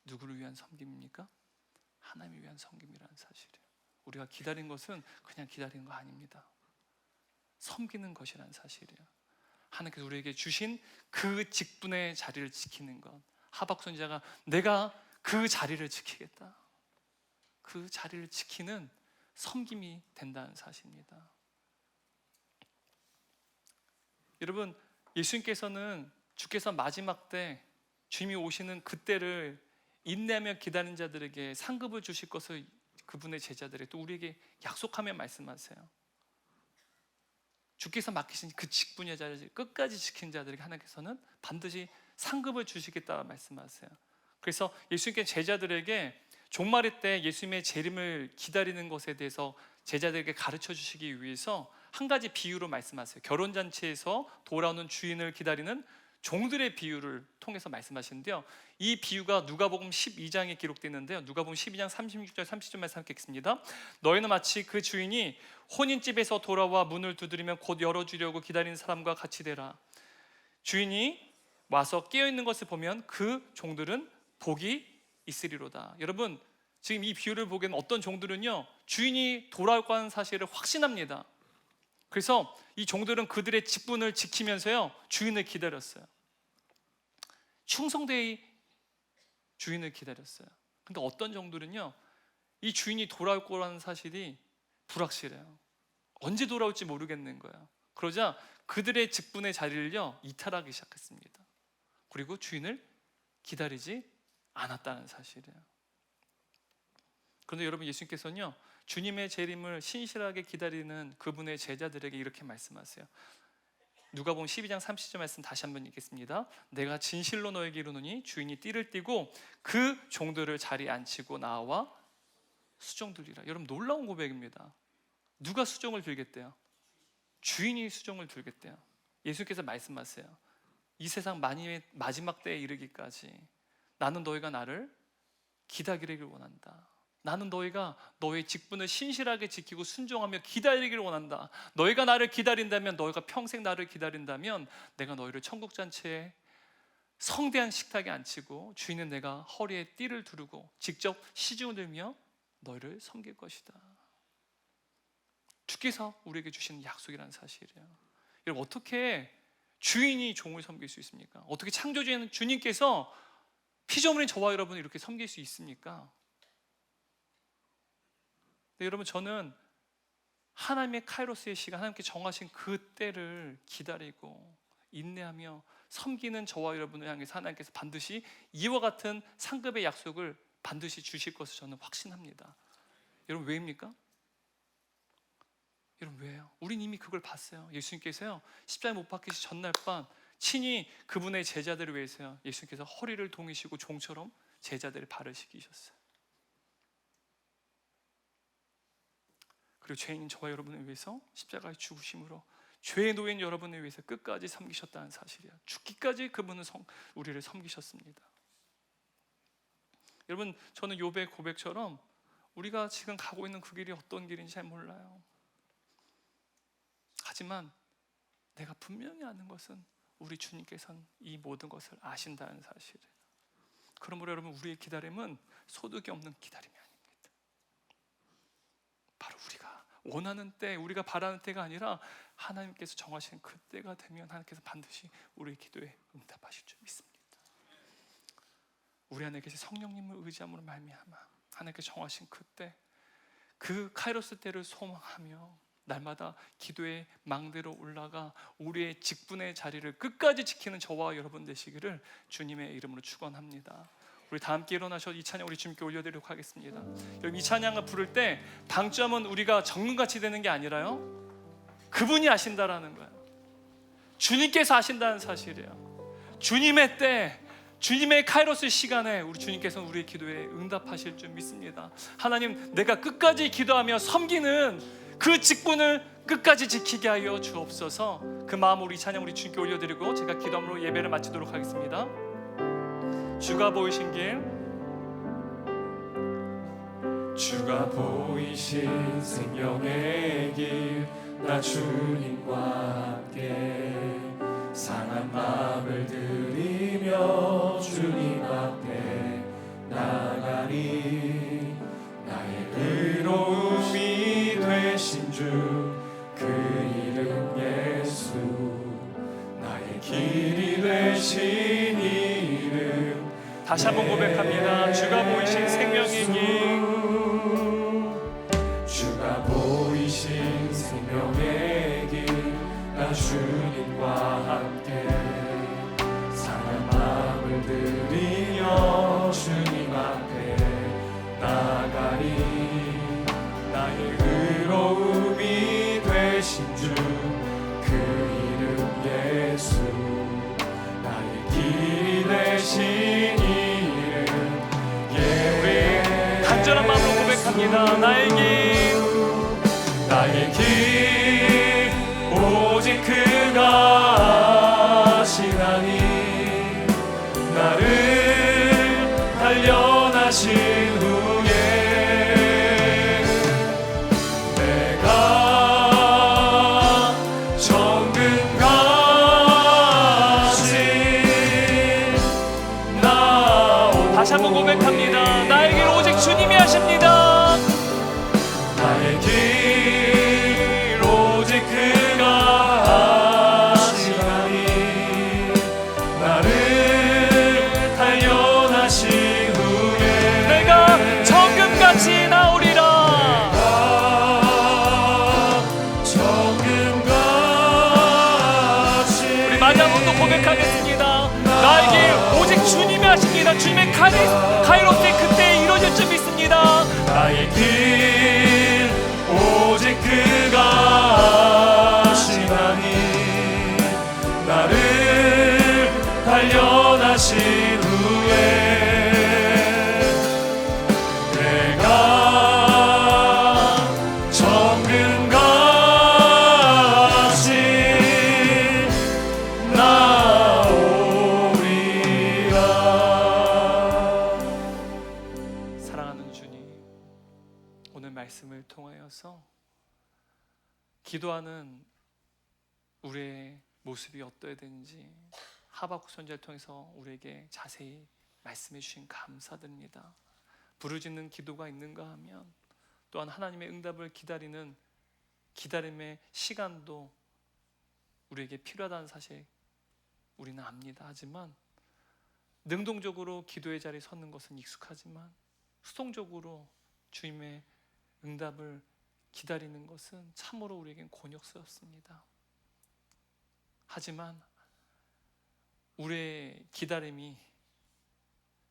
S6: 누구를 위한 섬김입니까? 하나님을 위한 섬김이라는 사실이에요. 우리가 기다린 것은 그냥 기다리는 거 아닙니다. 섬기는 것이라는 사실이에요. 하나님께서 우리에게 주신 그 직분의 자리를 지키는 것. 하박국 선지자가 내가 그 자리를 지키겠다, 그 자리를 지키는 섬김이 된다는 사실입니다. 여러분, 예수님께서는 주께서 마지막 때 주님이 오시는 그때를 인내하며 기다리는 자들에게 상급을 주실 것을 그분의 제자들에게 또 우리에게 약속하며 말씀하세요. 주께서 맡기신 그 직분의 자리를 끝까지 지킨 자들에게 하나님께서는 반드시 상급을 주시겠다 말씀하세요. 그래서 예수님께 제자들에게 종말의 때 예수님의 재림을 기다리는 것에 대해서 제자들에게 가르쳐 주시기 위해서 한 가지 비유로 말씀하세요. 결혼잔치에서 돌아오는 주인을 기다리는 종들의 비유를 통해서 말씀하시는데요, 이 비유가 누가복음 12장에 기록되어 있는데요, 누가복음 12장 36절 30절 말씀 함께 읽겠습니다. 너희는 마치 그 주인이 혼인집에서 돌아와 문을 두드리면 곧 열어주려고 기다리는 사람과 같이 되라. 주인이 와서 깨어있는 것을 보면 그 종들은 복이 있으리로다. 여러분, 지금 이 비유를 보기에는 어떤 종들은요, 주인이 돌아올 거라는 사실을 확신합니다. 그래서 이 종들은 그들의 직분을 지키면서요, 주인을 기다렸어요. 충성되이 주인을 기다렸어요. 근데 어떤 종들은요, 이 주인이 돌아올 거라는 사실이 불확실해요. 언제 돌아올지 모르겠는 거예요. 그러자 그들의 직분의 자리를요, 이탈하기 시작했습니다. 그리고 주인을 기다리지 않았다는 사실이에요. 그런데 여러분, 예수님께서는요, 주님의 재림을 신실하게 기다리는 그분의 제자들에게 이렇게 말씀하세요. 누가복음 12장 30절 말씀 다시 한번 읽겠습니다. 내가 진실로 너에게 이르노니 주인이 띠를 띠고 그 종들을 자리에 앉히고 나와 수종 들리라. 여러분, 놀라운 고백입니다. 누가 수종을 들겠대요? 주인이 수종을 들겠대요. 예수께서 말씀하세요. 이 세상 마지막 때에 이르기까지 나는 너희가 나를 기다리기를 원한다. 나는 너희가 너의 직분을 신실하게 지키고 순종하며 기다리기를 원한다. 너희가 나를 기다린다면, 너희가 평생 나를 기다린다면 내가 너희를 천국 잔치에 성대한 식탁에 앉히고 주인은 내가 허리에 띠를 두르고 직접 시중을 들며 너희를 섬길 것이다. 주께서 우리에게 주시는 약속이라는 사실이에요. 여러분, 어떻게 주인이 종을 섬길 수 있습니까? 어떻게 창조주인 주님께서 피조물인 저와 여러분을 이렇게 섬길 수 있습니까? 네, 여러분, 저는 하나님의 카이로스의 시간, 하나님께 정하신 그 때를 기다리고 인내하며 섬기는 저와 여러분을 향해서 하나님께서 반드시 이와 같은 상급의 약속을 반드시 주실 것을 저는 확신합니다. 여러분, 왜입니까? 여러분, 왜요? 우린 이미 그걸 봤어요. 예수님께서요, 십자가에 못 박히시 전날 밤 친히 그분의 제자들을 위해서요, 예수님께서 허리를 동이시고 종처럼 제자들의 발을 씻기셨어요. 그리고 죄인인 저와 여러분을 위해서 십자가에 죽으심으로 죄에 놓인 여러분을 위해서 끝까지 섬기셨다는 사실이야. 죽기까지 그분은 우리를 섬기셨습니다. 여러분, 저는 욥의 고백처럼 우리가 지금 가고 있는 그 길이 어떤 길인지 잘 몰라요. 하지만 내가 분명히 아는 것은 우리 주님께서는 이 모든 것을 아신다는 사실이에요. 그러므로 여러분, 우리의 기다림은 소득이 없는 기다림이 아닙니다. 바로 우리가 원하는 때, 우리가 바라는 때가 아니라 하나님께서 정하신 그 때가 되면 하나님께서 반드시 우리의 기도에 응답하실 줄 믿습니다. 우리 안에 계신 성령님을 의지함으로 말미암아 하나님께서 정하신 그때, 그 카이로스 때를 소망하며 날마다 기도의 망대로 올라가 우리의 직분의 자리를 끝까지 지키는 저와 여러분 되시기를 주님의 이름으로 축원합니다. 우리 다 함께 일어나셔서 이 찬양 우리 주님께 올려드리도록 하겠습니다. 여러분, 이 찬양을 부를 때 방점은 우리가 정금같이 되는 게 아니라요, 그분이 아신다라는 거예요. 주님께서 아신다는 사실이에요. 주님의 때, 주님의 카이로스 시간에 우리 주님께서는 우리의 기도에 응답하실 줄 믿습니다. 하나님, 내가 끝까지 기도하며 섬기는 그 직분을 끝까지 지키게 하여 주옵소서. 그 마음으로 이 찬양 우리 주님께 올려드리고 제가 기도함으로 예배를 마치도록 하겠습니다. 주가 보이신 길,
S2: 주가 보이신 생명의 길, 나 주님과 함께 상한 마음을 들이며 주님 앞에 나가리. 나의 의로움이 되신 주 그 이름 예수, 나의 길이 되신 이름.
S6: 다시 한번 고백합니다. 주가 보이신 생명의 길,
S2: 주가 보이신 생명의 길, 나 주님과 함께 상한 마음을 들이며 주님 앞에 나가리. 나의 의로움이 되신 주 그 이름 예수, 나의 길이 되신 이름 예외.
S6: 간절한 마음으로 고백합니다. 나의 길,
S2: 나의 길 오직 그가 아시나니. 나를 단련하신 후에 내가 정금같이 나오.
S6: 다시 한번 고백합니다. 나의 길 오직 주님이 하십니다.
S2: 나의 길 오직 그가 아시나니. 나를 단련하신 후에
S6: 내가 정금같이 나오리라.
S2: 정금같이.
S6: 우리 마지막으로 또 고백하겠습니다. 나의 길 오직 주님이 하십니다. 주님의 카이로스의 그때에 이루어질 줄 믿습니다.
S2: 나의 길 오직 그가 아시나니. 나를 단련하신 후에 내가 정금같이 나오리라.
S6: 통하여서 기도하는 우리의 모습이 어떠해야 되는지 하박국 선지자를 통해서 우리에게 자세히 말씀해 주신 감사드립니다. 부르짖는 기도가 있는가 하면 또한 하나님의 응답을 기다리는 기다림의 시간도 우리에게 필요하다는 사실 우리는 압니다. 하지만 능동적으로 기도의 자리에 서는 것은 익숙하지만 수동적으로 주님의 응답을 기다리는 것은 참으로 우리에겐 곤욕스럽습니다. 하지만 우리의 기다림이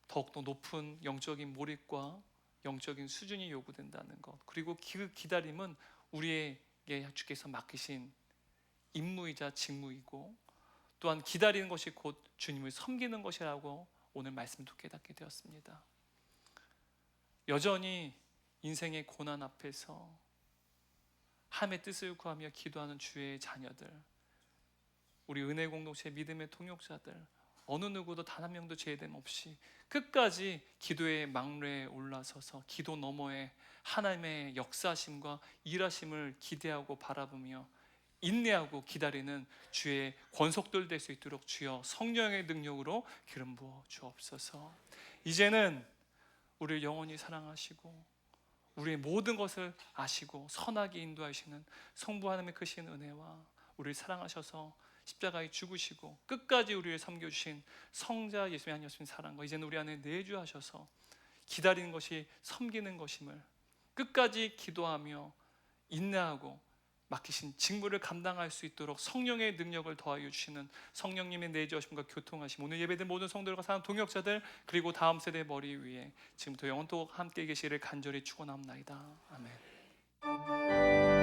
S6: 더욱더 높은 영적인 몰입과 영적인 수준이 요구된다는 것, 그리고 그 기다림은 우리에게 주께서 맡기신 임무이자 직무이고 또한 기다리는 것이 곧 주님을 섬기는 것이라고 오늘 말씀도 깨닫게 되었습니다. 여전히 인생의 고난 앞에서 하나님의 뜻을 구하며 기도하는 주의 자녀들, 우리 은혜 공동체 믿음의 통역자들, 어느 누구도 단 한 명도 제외됨 없이 끝까지 기도의 망래에 올라서서 기도 너머에 하나님의 역사하심과 일하심을 기대하고 바라보며 인내하고 기다리는 주의 권속들 될 수 있도록 주여 성령의 능력으로 기름 부어 주옵소서. 이제는 우리를 영원히 사랑하시고 우리의 모든 것을 아시고 선하게 인도하시는 성부 하나님의 크신 은혜와 우리를 사랑하셔서 십자가에 죽으시고 끝까지 우리를 섬겨주신 성자 예수님 아니었으면 사랑과 이제는 우리 안에 내주하셔서 기다리는 것이 섬기는 것임을 끝까지 기도하며 인내하고 맡기신 직무를 감당할 수 있도록 성령의 능력을 더하여 주시는 성령님의 내주하심과 교통하심, 오늘 예배된 모든 성도들과 사랑 동역자들 그리고 다음 세대 머리 위에 지금부터 영원토록 함께 계시기를 간절히 축원합나이다. 아멘.